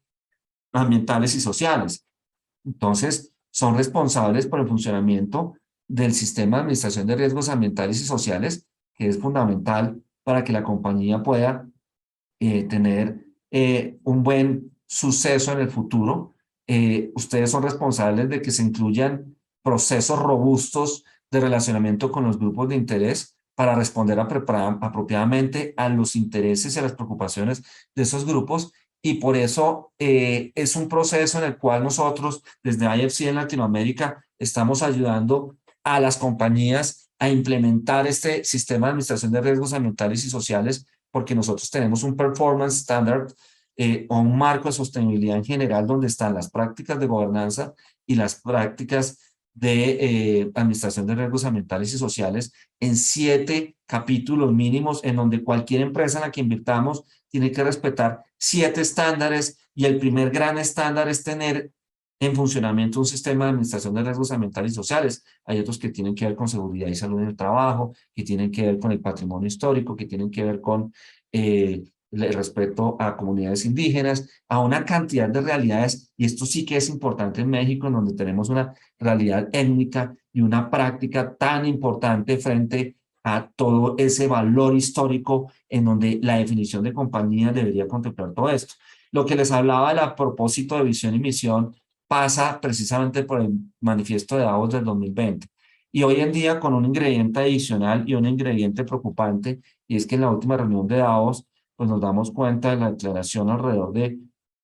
B: ambientales y sociales. Entonces, son responsables por el funcionamiento del sistema de administración de riesgos ambientales y sociales, que es fundamental para que la compañía pueda tener un buen suceso en el futuro. Ustedes son responsables de que se incluyan procesos robustos de relacionamiento con los grupos de interés para responder apropiadamente a los intereses y a las preocupaciones de esos grupos y por eso es un proceso en el cual nosotros desde IFC en Latinoamérica estamos ayudando a las compañías a implementar este sistema de administración de riesgos ambientales y sociales porque nosotros tenemos un performance standard o un marco de sostenibilidad en general donde están las prácticas de gobernanza y las prácticas de administración de riesgos ambientales y sociales en 7 capítulos mínimos en donde cualquier empresa en la que invirtamos tiene que respetar 7 estándares y el primer gran estándar es tener en funcionamiento un sistema de administración de riesgos ambientales y sociales. Hay otros que tienen que ver con seguridad y salud en el trabajo, que tienen que ver con el patrimonio histórico, que tienen que ver con el respeto a comunidades indígenas, a una cantidad de realidades, y esto sí que es importante en México, en donde tenemos una realidad étnica y una práctica tan importante frente a todo ese valor histórico en donde la definición de compañía debería contemplar todo esto. Lo que les hablaba del propósito de visión y misión pasa precisamente por el manifiesto de Davos del 2020. Y hoy en día con un ingrediente adicional y un ingrediente preocupante, y es que en la última reunión de Davos, pues nos damos cuenta de la declaración alrededor de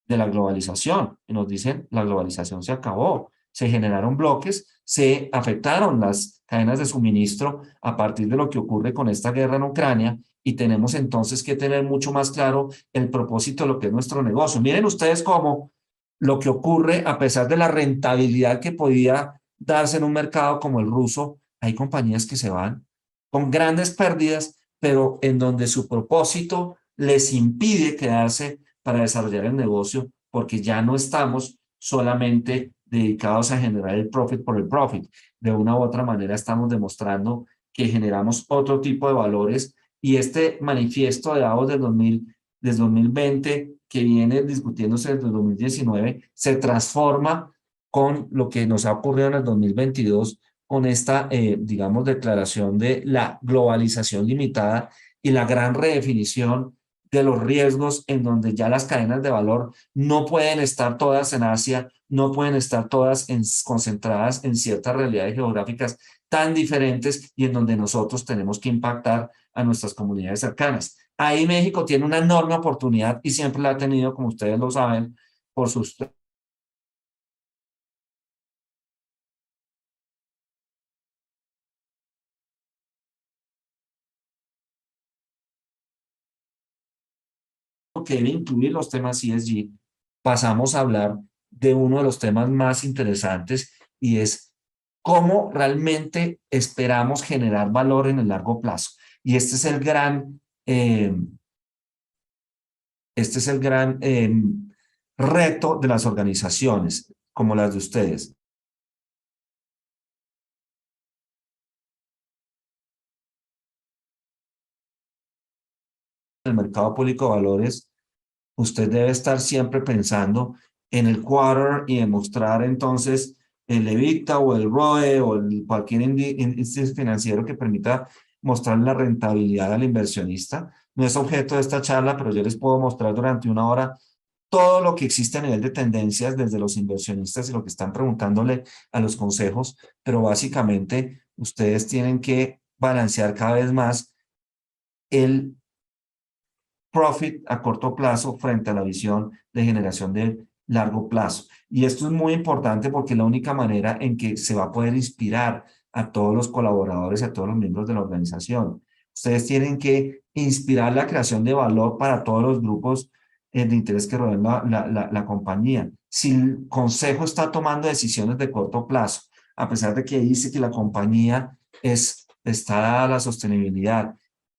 B: la globalización. Y nos dicen, la globalización se acabó, se generaron bloques, se afectaron las cadenas de suministro a partir de lo que ocurre con esta guerra en Ucrania, y tenemos entonces que tener mucho más claro el propósito de lo que es nuestro negocio. Miren ustedes cómo lo que ocurre, a pesar de la rentabilidad que podía darse en un mercado como el ruso, hay compañías que se van con grandes pérdidas, pero en donde su propósito les impide quedarse para desarrollar el negocio, porque ya no estamos solamente dedicados a generar el profit por el profit. De una u otra manera estamos demostrando que generamos otro tipo de valores, y este manifiesto de Davos del 2020, que viene discutiéndose desde el 2019, se transforma con lo que nos ha ocurrido en el 2022, con esta, digamos, declaración de la globalización limitada y la gran redefinición de los riesgos, en donde ya las cadenas de valor no pueden estar todas en Asia, no pueden estar todas concentradas en ciertas realidades geográficas tan diferentes, y en donde nosotros tenemos que impactar a nuestras comunidades cercanas. Ahí México tiene una enorme oportunidad y siempre la ha tenido, como ustedes lo saben, por sus que debe incluir los temas ESG, pasamos a hablar de uno de los temas más interesantes, y es cómo realmente esperamos generar valor en el largo plazo. Y este es el gran reto de las organizaciones como las de ustedes. El mercado público de valores, usted debe estar siempre pensando en el quarter y demostrar entonces el EBITDA o el ROE o cualquier índice financiero que permita mostrar la rentabilidad al inversionista. No es objeto de esta charla, pero yo les puedo mostrar durante una hora todo lo que existe a nivel de tendencias desde los inversionistas y lo que están preguntándole a los consejos, pero básicamente ustedes tienen que balancear cada vez más el profit a corto plazo frente a la visión de generación de largo plazo. Y esto es muy importante porque es la única manera en que se va a poder inspirar a todos los colaboradores, a todos los miembros de la organización. Ustedes tienen que inspirar la creación de valor para todos los grupos de interés que rodean la compañía. Si el consejo está tomando decisiones de corto plazo, a pesar de que dice que la compañía está dada a la sostenibilidad,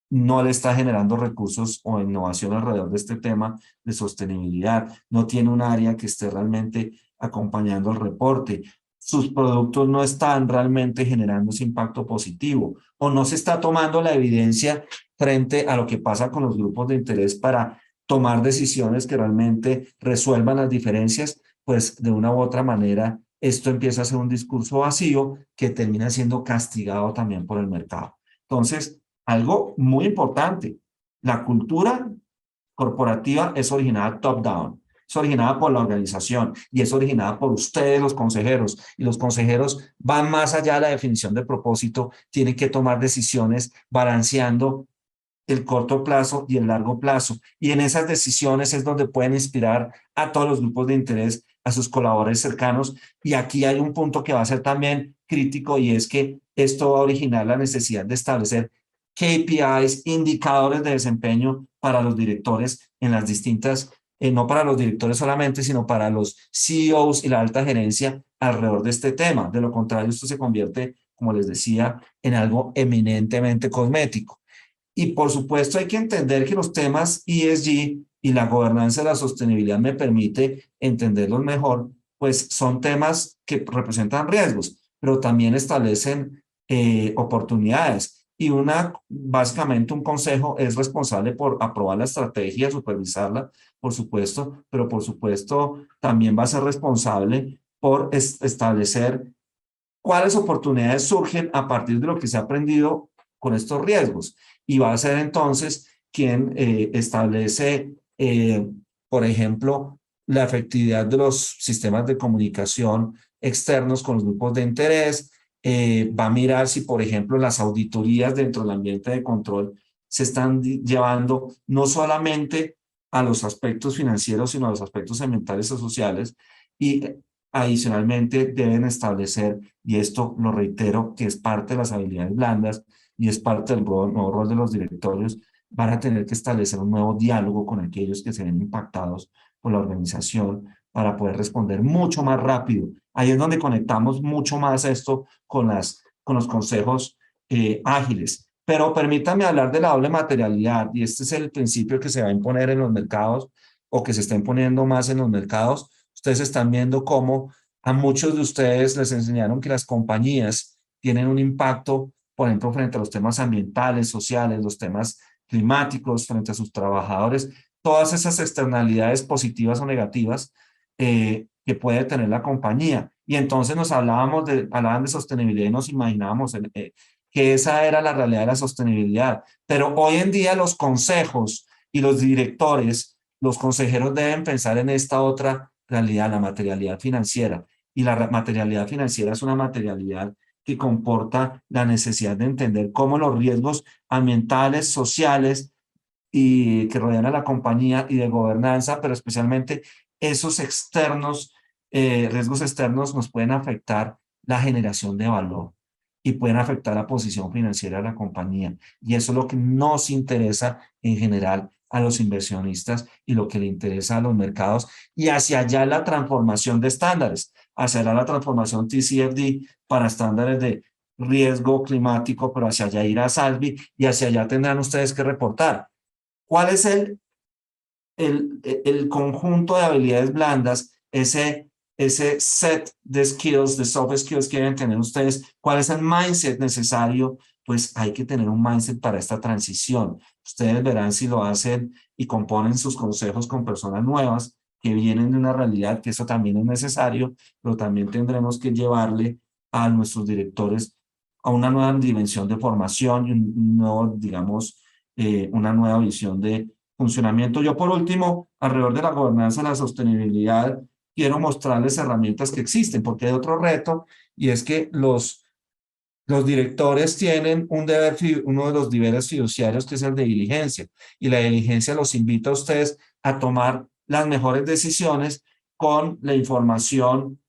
B: no le está generando recursos o innovación alrededor de este tema de sostenibilidad, no tiene un área que esté realmente acompañando el reporte, sus productos no están realmente generando ese impacto positivo, o no se está tomando la evidencia frente a lo que pasa con los grupos de interés para tomar decisiones que realmente resuelvan las diferencias, pues de una u otra manera esto empieza a ser un discurso vacío que termina siendo castigado también por el mercado. Entonces, algo muy importante, la cultura corporativa es originada top-down, es originada por la organización y es originada por ustedes, los consejeros. Y los consejeros van más allá de la definición de propósito, tienen que tomar decisiones balanceando el corto plazo y el largo plazo. Y en esas decisiones es donde pueden inspirar a todos los grupos de interés, a sus colaboradores cercanos. Y aquí hay un punto que va a ser también crítico, y es que esto va a originar la necesidad de establecer KPIs, indicadores de desempeño para los directores en las distintas, no para los directores solamente, sino para los CEOs y la alta gerencia alrededor de este tema. De lo contrario, esto se convierte, como les decía, en algo eminentemente cosmético. Y por supuesto hay que entender que los temas ESG y la gobernanza de la sostenibilidad me permite entenderlos mejor, pues son temas que representan riesgos, pero también establecen oportunidades. y básicamente un consejo es responsable por aprobar la estrategia, supervisarla, por supuesto, pero por supuesto también va a ser responsable por establecer cuáles oportunidades surgen a partir de lo que se ha aprendido con estos riesgos. Y va a ser entonces quien establece, por ejemplo, la efectividad de los sistemas de comunicación externos con los grupos de interés, va a mirar si, por ejemplo, las auditorías dentro del ambiente de control se están llevando no solamente a los aspectos financieros, sino a los aspectos ambientales o sociales, y adicionalmente deben establecer, y esto lo reitero, que es parte de las habilidades blandas y es parte del nuevo rol de los directorios, van a tener que establecer un nuevo diálogo con aquellos que se ven impactados por la organización para poder responder mucho más rápido. Ahí es donde conectamos mucho más esto con los consejos ágiles. Pero permítame hablar de la doble materialidad, y este es el principio que se va a imponer en los mercados o que se está imponiendo más en los mercados. Ustedes están viendo cómo a muchos de ustedes les enseñaron que las compañías tienen un impacto, por ejemplo, frente a los temas ambientales, sociales, los temas climáticos, frente a sus trabajadores, todas esas externalidades positivas o negativas que puede tener la compañía. Y entonces hablaban de sostenibilidad y nos imaginábamos que esa era la realidad de la sostenibilidad. Pero hoy en día los consejos y los directores, los consejeros deben pensar en esta otra realidad, la materialidad financiera. Y la materialidad financiera es una materialidad que comporta la necesidad de entender cómo los riesgos ambientales, sociales y que rodean a la compañía y de gobernanza, pero especialmente esos externos, riesgos externos nos pueden afectar la generación de valor y pueden afectar la posición financiera de la compañía. Y eso es lo que nos interesa en general a los inversionistas y lo que le interesa a los mercados, y hacia allá la transformación de estándares, hacia allá la transformación TCFD para estándares de riesgo climático, pero hacia allá irá SASB y hacia allá tendrán ustedes que reportar. ¿Cuál es el conjunto de habilidades blandas, ese set de skills, de soft skills que deben tener ustedes? ¿Cuál es el mindset necesario? Pues hay que tener un mindset para esta transición. Ustedes verán si lo hacen y componen sus consejos con personas nuevas que vienen de una realidad, que eso también es necesario, pero también tendremos que llevarle a nuestros directores a una nueva dimensión de formación y un nuevo, digamos, una nueva visión de funcionamiento. Yo, por último, alrededor de la gobernanza y la sostenibilidad, quiero mostrarles herramientas que existen, porque hay otro reto, y es que los directores tienen uno de los deberes fiduciarios, que es el de diligencia, y la diligencia los invita a ustedes a tomar las mejores decisiones con la información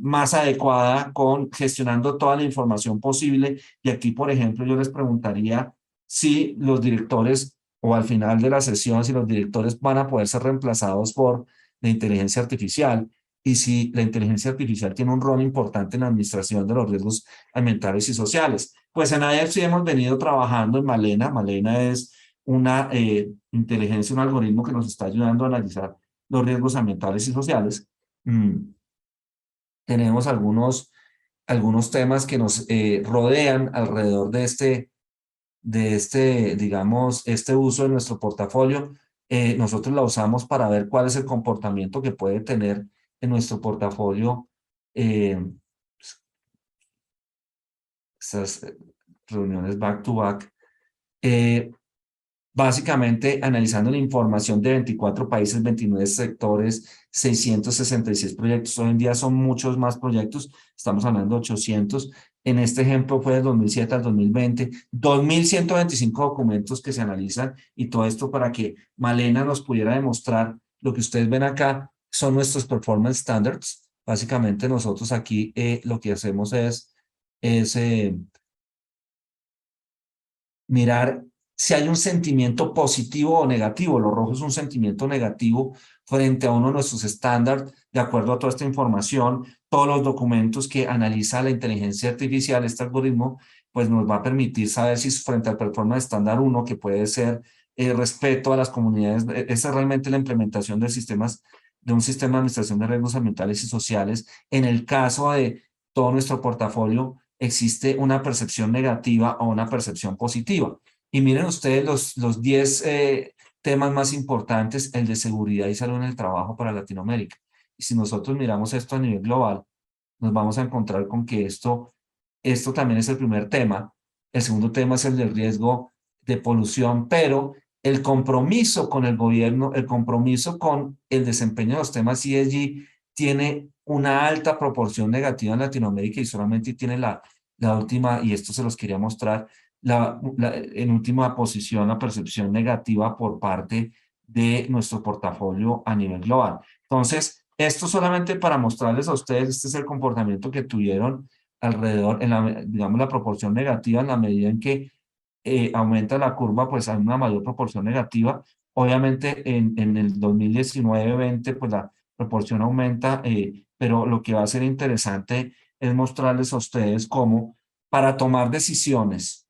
B: más adecuada, gestionando toda la información posible. Y aquí, por ejemplo, yo les preguntaría si los directores, o al final de la sesión, si los directores van a poder ser reemplazados por la inteligencia artificial, y si la inteligencia artificial tiene un rol importante en la administración de los riesgos ambientales y sociales. Pues en IFC hemos venido trabajando en Malena. Malena es una inteligencia, un algoritmo que nos está ayudando a analizar los riesgos ambientales y sociales. Tenemos algunos temas que nos rodean alrededor digamos, este uso de nuestro portafolio. Nosotros la usamos para ver cuál es el comportamiento que puede tener en nuestro portafolio estas reuniones back to back, básicamente analizando la información de 24 países, 29 sectores, 666 proyectos. Hoy en día son muchos más proyectos, estamos hablando de 800. En este ejemplo fue de 2007 al 2020, 2.125 documentos que se analizan, y todo esto para que Malena nos pudiera demostrar lo que ustedes ven acá son nuestros performance standards. Básicamente nosotros aquí lo que hacemos es mirar si hay un sentimiento positivo o negativo. Lo rojo es un sentimiento negativo frente a uno de nuestros estándares, de acuerdo a toda esta información, todos los documentos que analiza la inteligencia artificial, este algoritmo, pues nos va a permitir saber si frente al performance estándar 1, que puede ser respeto a las comunidades, esa es realmente la implementación de un sistema de administración de riesgos ambientales y sociales. En el caso de todo nuestro portafolio, existe una percepción negativa o una percepción positiva. Y miren ustedes los 10 temas más importantes, el de seguridad y salud en el trabajo para Latinoamérica. Y si nosotros miramos esto a nivel global, nos vamos a encontrar con que esto también es el primer tema. El segundo tema es el del riesgo de polución, pero el compromiso con el gobierno, el compromiso con el desempeño de los temas ESG tiene una alta proporción negativa en Latinoamérica y solamente tiene la última, y esto se los quería mostrar, en última posición la percepción negativa por parte de nuestro portafolio a nivel global. Entonces, esto solamente para mostrarles a ustedes, este es el comportamiento que tuvieron alrededor, digamos, la proporción negativa en la medida en que aumenta la curva, pues hay una mayor proporción negativa. Obviamente en el 2019-20, pues la proporción aumenta, pero lo que va a ser interesante es mostrarles a ustedes cómo para tomar decisiones,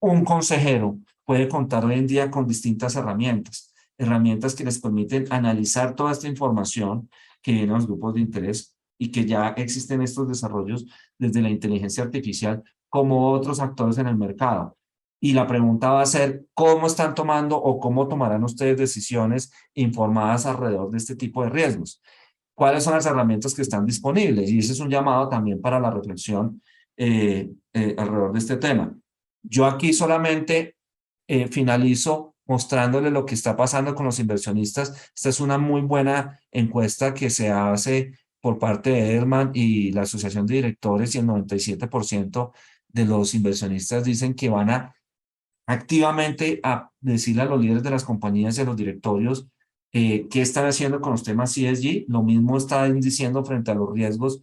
B: un consejero puede contar hoy en día con distintas herramientas, herramientas que les permiten analizar toda esta información que viene a los grupos de interés y que ya existen estos desarrollos desde la inteligencia artificial como otros actores en el mercado. Y la pregunta va a ser, ¿cómo están tomando o cómo tomarán ustedes decisiones informadas alrededor de este tipo de riesgos? ¿Cuáles son las herramientas que están disponibles? Y ese es un llamado también para la reflexión alrededor de este tema. Yo aquí solamente finalizo mostrándole lo que está pasando con los inversionistas. Esta es una muy buena encuesta que se hace por parte de Edelman y la Asociación de Directores y el 97% de los inversionistas dicen que van a activamente a decirle a los líderes de las compañías y a los directorios qué están haciendo con los temas ESG. Lo mismo están diciendo frente a los riesgos,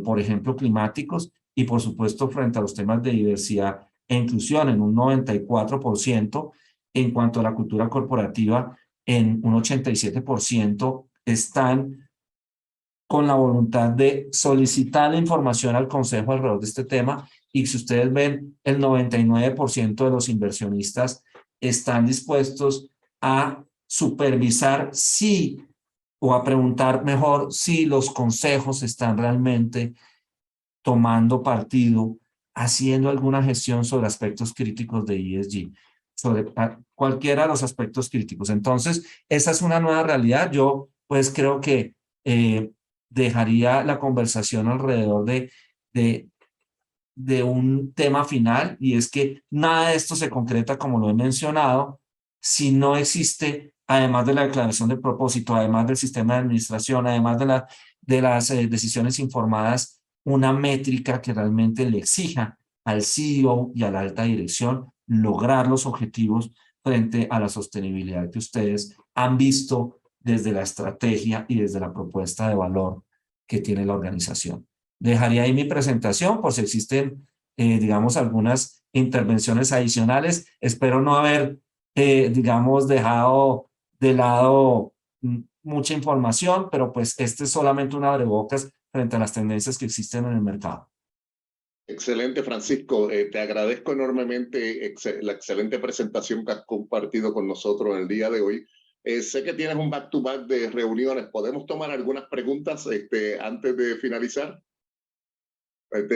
B: por ejemplo, climáticos y por supuesto frente a los temas de diversidad e inclusión en un 94%, en cuanto a la cultura corporativa en un 87% están con la voluntad de solicitar la información al Consejo alrededor de este tema. Y si ustedes ven, el 99% de los inversionistas están dispuestos a supervisar si, o a preguntar mejor, si los consejos están realmente tomando partido, haciendo alguna gestión sobre aspectos críticos de ESG, sobre cualquiera de los aspectos críticos. Entonces, esa es una nueva realidad. Yo, pues, creo que dejaría la conversación alrededor de un tema final, y es que nada de esto se concreta, como lo he mencionado, si no existe, además de la declaración de propósito, además del sistema de administración, además de las decisiones informadas, una métrica que realmente le exija al CEO y a la alta dirección lograr los objetivos frente a la sostenibilidad que ustedes han visto desde la estrategia y desde la propuesta de valor que tiene la organización. Dejaría ahí mi presentación por si existen, digamos, algunas intervenciones adicionales. Espero no haber, digamos, dejado de lado mucha información, pero pues este es solamente un abrebocas frente a las tendencias que existen en el mercado.
A: Excelente, Francisco. Te agradezco enormemente la excelente presentación que has compartido con nosotros el día de hoy. Sé que tienes un back-to-back de reuniones. ¿Podemos tomar algunas preguntas antes de finalizar?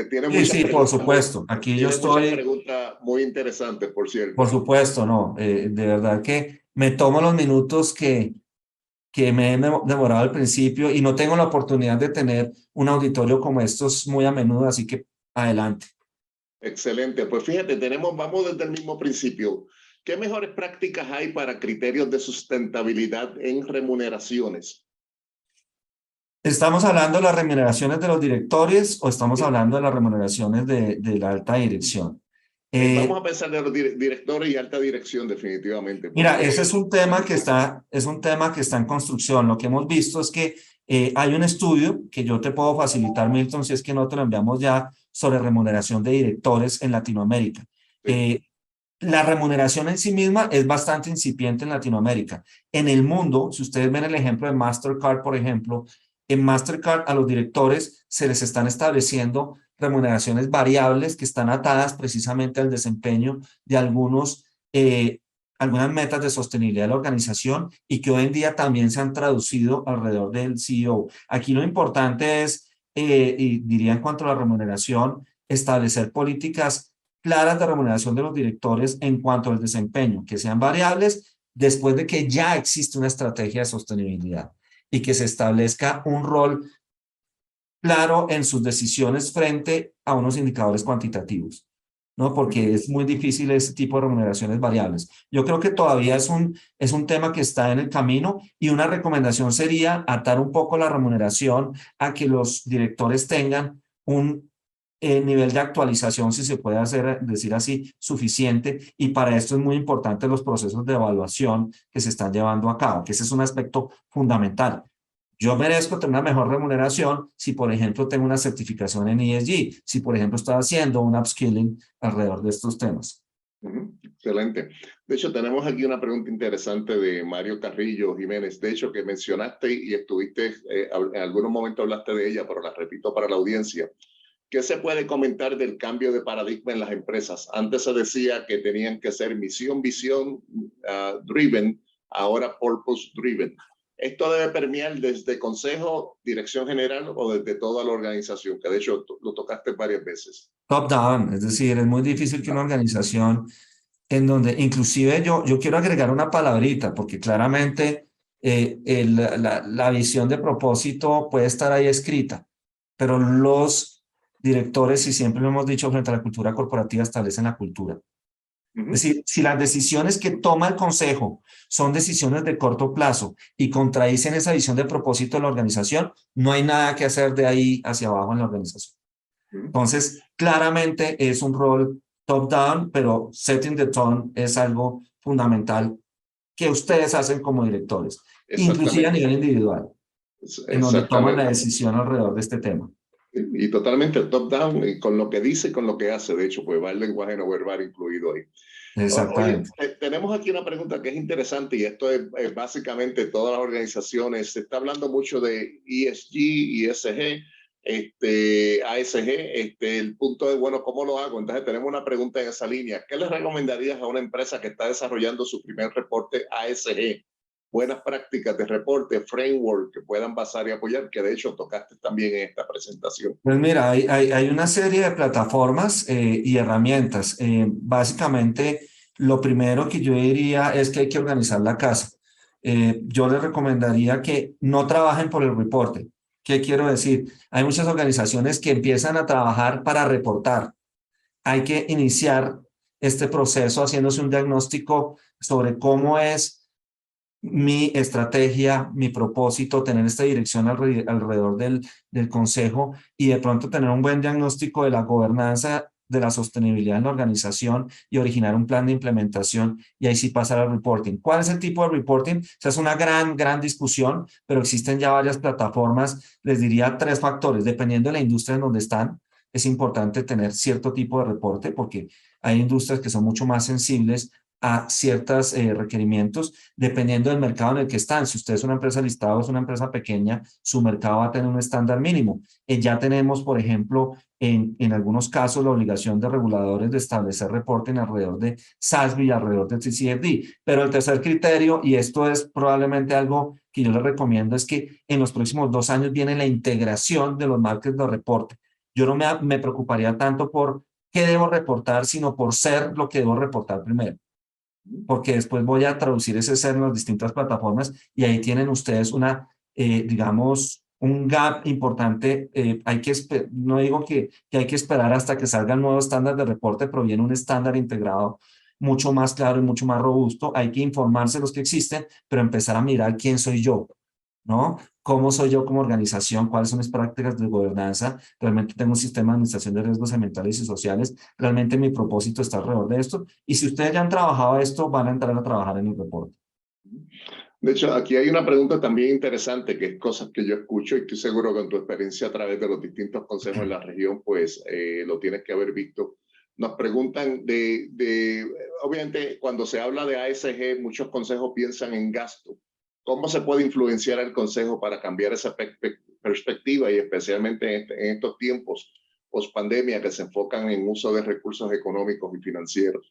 A: Tiene
B: Sí,
A: muchas
B: sí, por
A: preguntas.
B: supuesto. Aquí yo
A: Tiene muchas
B: estoy,
A: preguntas muy interesantes, por
B: por
A: cierto.
B: supuesto, no. De verdad que me tomo los minutos que me he demorado al principio y no tengo la oportunidad de tener un auditorio como estos muy a menudo, así que adelante.
A: Excelente. Pues fíjate, vamos desde el mismo principio. ¿Qué mejores prácticas hay para criterios de sustentabilidad en remuneraciones?
B: ¿Estamos hablando de las remuneraciones de los directores o estamos
A: Sí.
B: hablando de las remuneraciones de la alta dirección?
A: Vamos a pensar de los directores y alta dirección, definitivamente,
B: Mira,
A: porque
B: ese es un tema que está en construcción. Lo que hemos visto es que hay un estudio que yo te puedo facilitar, Milton, si es que no te lo enviamos ya, sobre remuneración de directores en Latinoamérica.
A: sí,
B: La remuneración en sí misma es bastante incipiente en Latinoamérica. En el mundo, si ustedes ven el ejemplo de Mastercard, por ejemplo, en Mastercard a los directores se les están estableciendo remuneraciones variables que están atadas precisamente al desempeño de algunas metas de sostenibilidad de la organización y que hoy en día también se han traducido alrededor del CEO. Aquí lo importante es, y diría en cuanto a la remuneración, establecer políticas claras de remuneración de los directores en cuanto al desempeño, que sean variables después de que ya existe una estrategia de sostenibilidad y que se establezca un rol claro en sus decisiones frente a unos indicadores cuantitativos, ¿no? Porque es muy difícil ese tipo de remuneraciones variables. Yo creo que todavía es un tema que está en el camino y una recomendación sería atar un poco la remuneración a que los directores tengan un nivel de actualización, si se puede hacer, decir así, suficiente, y para esto es muy importante los procesos de evaluación que se están llevando a cabo, que ese es un aspecto fundamental. Yo merezco tener una mejor remuneración si, por ejemplo, tengo una certificación en ESG, si, por ejemplo, estoy haciendo un upskilling alrededor de estos temas.
A: Excelente. De hecho, tenemos aquí una pregunta interesante de Mario Carrillo Jiménez. De hecho, que mencionaste y estuviste, en algunos momentos hablaste de ella, pero la repito para la audiencia. ¿Qué se puede comentar del cambio de paradigma en las empresas? Antes se decía que tenían que ser misión, visión, driven, ahora purpose driven. ¿Esto debe permear desde consejo, dirección general o desde toda la organización? Que de hecho lo tocaste varias veces.
B: Top down, es decir, es muy difícil que una organización en donde, inclusive yo quiero agregar una palabrita, porque claramente la visión de propósito puede estar ahí escrita, pero los directores, y siempre lo hemos dicho frente a la cultura corporativa, establecen la cultura. Es decir, si las decisiones que toma el consejo son decisiones de corto plazo y contradicen esa visión de propósito de la organización, no hay nada que hacer de ahí hacia abajo en la organización. Entonces, claramente es un rol top-down, pero setting the tone es algo fundamental que ustedes hacen como directores, inclusive a nivel individual, en donde toman la decisión alrededor de este tema.
A: Y totalmente top-down, con lo que dice y con lo que hace, de hecho, pues va el lenguaje no verbal incluido ahí.
B: Exactamente.
A: Oye, tenemos aquí una pregunta que es interesante y esto es básicamente todas las organizaciones. Se está hablando mucho de ESG, ESG, ASG, el punto de, bueno, ¿cómo lo hago? Entonces tenemos una pregunta en esa línea. ¿Qué le recomendarías a una empresa que está desarrollando su primer reporte ASG? Buenas prácticas de reporte, framework que puedan basar y apoyar, que de hecho tocaste también en esta presentación.
B: Pues mira, hay una serie de plataformas y herramientas. Básicamente, lo primero que yo diría es que hay que organizar la casa. Yo les recomendaría que no trabajen por el reporte. ¿Qué quiero decir? Hay muchas organizaciones que empiezan a trabajar para reportar. Hay que iniciar este proceso haciéndose un diagnóstico sobre cómo es mi estrategia, mi propósito, tener esta dirección alrededor del consejo y de pronto tener un buen diagnóstico de la gobernanza, de la sostenibilidad en la organización y originar un plan de implementación y ahí sí pasar al reporting. ¿Cuál es el tipo de reporting? Esa es una gran discusión, pero existen ya varias plataformas. Les diría 3 factores, dependiendo de la industria en donde están. Es importante tener cierto tipo de reporte porque hay industrias que son mucho más sensibles a ciertos requerimientos, dependiendo del mercado en el que están. Si usted es una empresa listada o es una empresa pequeña, su mercado va a tener un estándar mínimo. Ya tenemos, por ejemplo, en algunos casos, la obligación de reguladores de establecer reporting alrededor de SASB y alrededor de TCFD. Pero el tercer criterio, y esto es probablemente algo que yo les recomiendo, es que en los próximos 2 años viene la integración de los marcos de reporte. Yo no me preocuparía tanto por qué debo reportar, sino por ser lo que debo reportar primero, porque después voy a traducir ese ser en las distintas plataformas y ahí tienen ustedes una, digamos, un gap importante. Hay que no digo que hay que esperar hasta que salga el nuevo estándar de reporte, pero viene un estándar integrado mucho más claro y mucho más robusto. Hay que informarse de los que existen, pero empezar a mirar quién soy yo, ¿no? ¿Cómo soy yo como organización? ¿Cuáles son mis prácticas de gobernanza? ¿Realmente tengo un sistema de administración de riesgos ambientales y sociales? ¿Realmente mi propósito está alrededor de esto? Y si ustedes ya han trabajado esto, van a entrar a trabajar en el reporte.
A: De hecho, aquí hay una pregunta también interesante, que es cosas que yo escucho y estoy seguro que en tu experiencia a través de los distintos consejos en la región, pues lo tienes que haber visto. Nos preguntan obviamente, cuando se habla de ASG, muchos consejos piensan en gasto. ¿Cómo se puede influenciar el consejo para cambiar esa perspectiva y especialmente en estos tiempos post pandemia que se enfocan en uso de recursos económicos y financieros?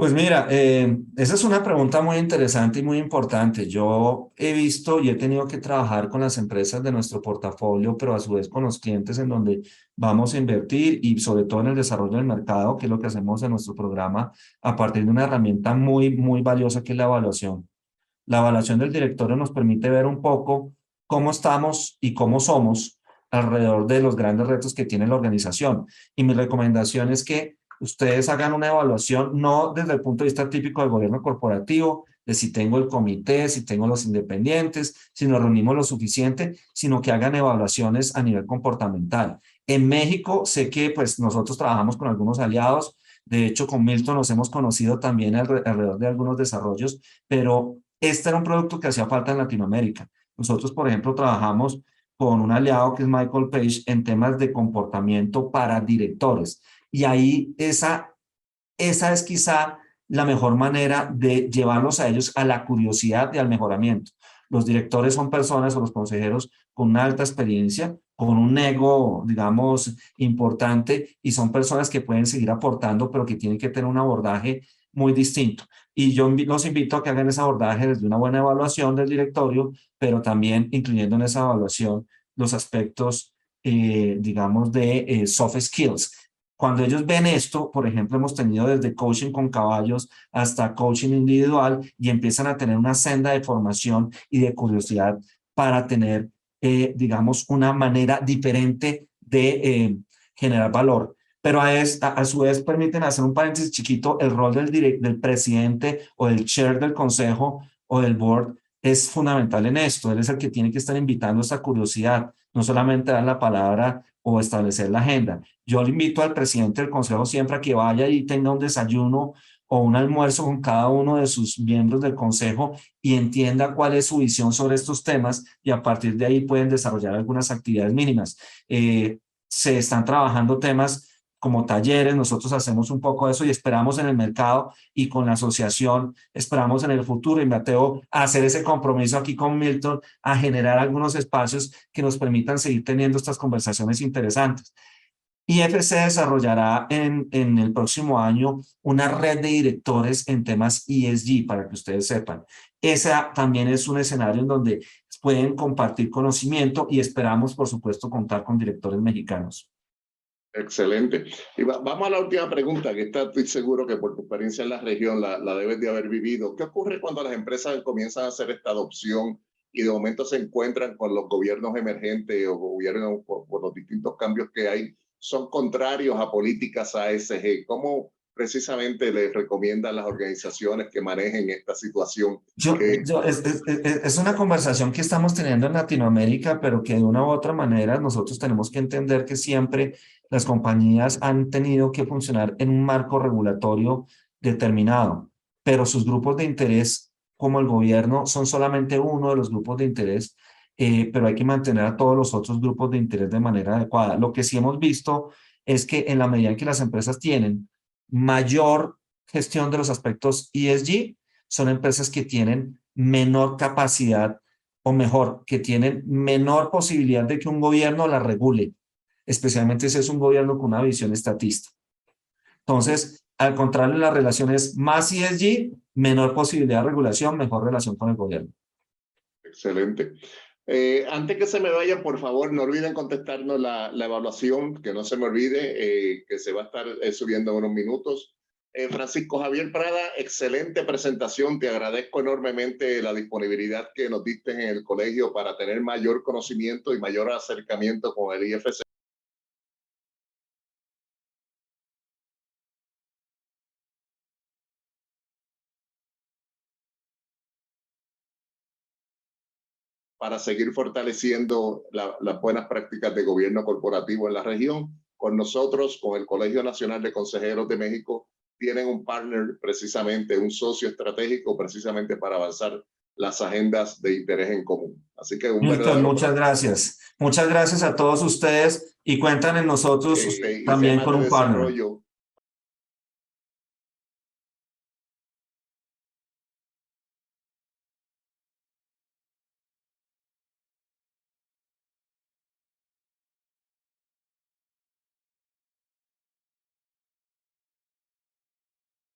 B: Pues mira, esa es una pregunta muy interesante y muy importante. Yo he visto y he tenido que trabajar con las empresas de nuestro portafolio, pero a su vez con los clientes en donde vamos a invertir y sobre todo en el desarrollo del mercado, que es lo que hacemos en nuestro programa a partir de una herramienta muy, muy valiosa que es la evaluación. La evaluación del directorio nos permite ver un poco cómo estamos y cómo somos alrededor de los grandes retos que tiene la organización. Y mi recomendación es que ustedes hagan una evaluación no desde el punto de vista típico del gobierno corporativo, de si tengo el comité, si tengo los independientes, si nos reunimos lo suficiente, sino que hagan evaluaciones a nivel comportamental. En México sé que pues nosotros trabajamos con algunos aliados, de hecho con Milton nos hemos conocido también alrededor de algunos desarrollos, pero este era un producto que hacía falta en Latinoamérica. Nosotros, por ejemplo, trabajamos con un aliado que es Michael Page en temas de comportamiento para directores. Y ahí esa es quizá la mejor manera de llevarlos a ellos a la curiosidad y al mejoramiento. Los directores son personas o los consejeros con una alta experiencia, con un ego, digamos, importante y son personas que pueden seguir aportando, pero que tienen que tener un abordaje muy distinto. Y yo los invito a que hagan ese abordaje desde una buena evaluación del directorio, pero también incluyendo en esa evaluación los aspectos, digamos, de soft skills. Cuando ellos ven esto, por ejemplo, hemos tenido desde coaching con caballos hasta coaching individual y empiezan a tener una senda de formación y de curiosidad para tener, digamos, una manera diferente de generar valor. Pero a su vez permiten hacer un paréntesis chiquito, el rol del presidente o del chair del consejo o del board es fundamental en esto. Él es el que tiene que estar invitando esta curiosidad, no solamente dar la palabra o establecer la agenda. Yo le invito al presidente del consejo siempre a que vaya y tenga un desayuno o un almuerzo con cada uno de sus miembros del consejo y entienda cuál es su visión sobre estos temas y a partir de ahí pueden desarrollar algunas actividades mínimas. Se están trabajando temas como talleres, nosotros hacemos un poco de eso y esperamos en el mercado y con la asociación, esperamos en el futuro, y me atrevo a hacer ese compromiso aquí con Milton, a generar algunos espacios que nos permitan seguir teniendo estas conversaciones interesantes. IFC desarrollará en el próximo año una red de directores en temas ESG, para que ustedes sepan. Ese también es un escenario en donde pueden compartir conocimiento y esperamos, por supuesto, contar con directores mexicanos.
A: Excelente. Y vamos a la última pregunta, que estoy seguro que por tu experiencia en la región la debes de haber vivido. ¿Qué ocurre cuando las empresas comienzan a hacer esta adopción y de momento se encuentran con los gobiernos emergentes o gobiernos por los distintos cambios que hay, son contrarios a políticas ASG? ¿Cómo precisamente les recomiendan las organizaciones que manejen esta situación?
B: Es una conversación que estamos teniendo en Latinoamérica, pero que de una u otra manera nosotros tenemos que entender que siempre las compañías han tenido que funcionar en un marco regulatorio determinado, pero sus grupos de interés, como el gobierno, son solamente uno de los grupos de interés, pero hay que mantener a todos los otros grupos de interés de manera adecuada. Lo que sí hemos visto es que en la medida en que las empresas tienen mayor gestión de los aspectos ESG, son empresas que tienen menor capacidad o mejor, que tienen menor posibilidad de que un gobierno la regule, especialmente si es un gobierno con una visión estatista. Entonces, al contrario, la relación es más ESG, menor posibilidad de regulación, mejor relación con el gobierno.
A: Excelente. Antes que se me vaya, por favor, no olviden contestarnos la evaluación, que no se me olvide, que se va a estar subiendo en unos minutos. Francisco Javier Prada, excelente presentación. Te agradezco enormemente la disponibilidad que nos diste en el colegio para tener mayor conocimiento y mayor acercamiento con el IFC. Para seguir fortaleciendo las buenas prácticas de gobierno corporativo en la región. Con nosotros, con el Colegio Nacional de Consejeros de México, tienen un partner precisamente, un socio estratégico precisamente para avanzar las agendas de interés en común. Así que
B: Milton, muchas gracias. Muchas gracias a todos ustedes y cuentan en nosotros también con un partner.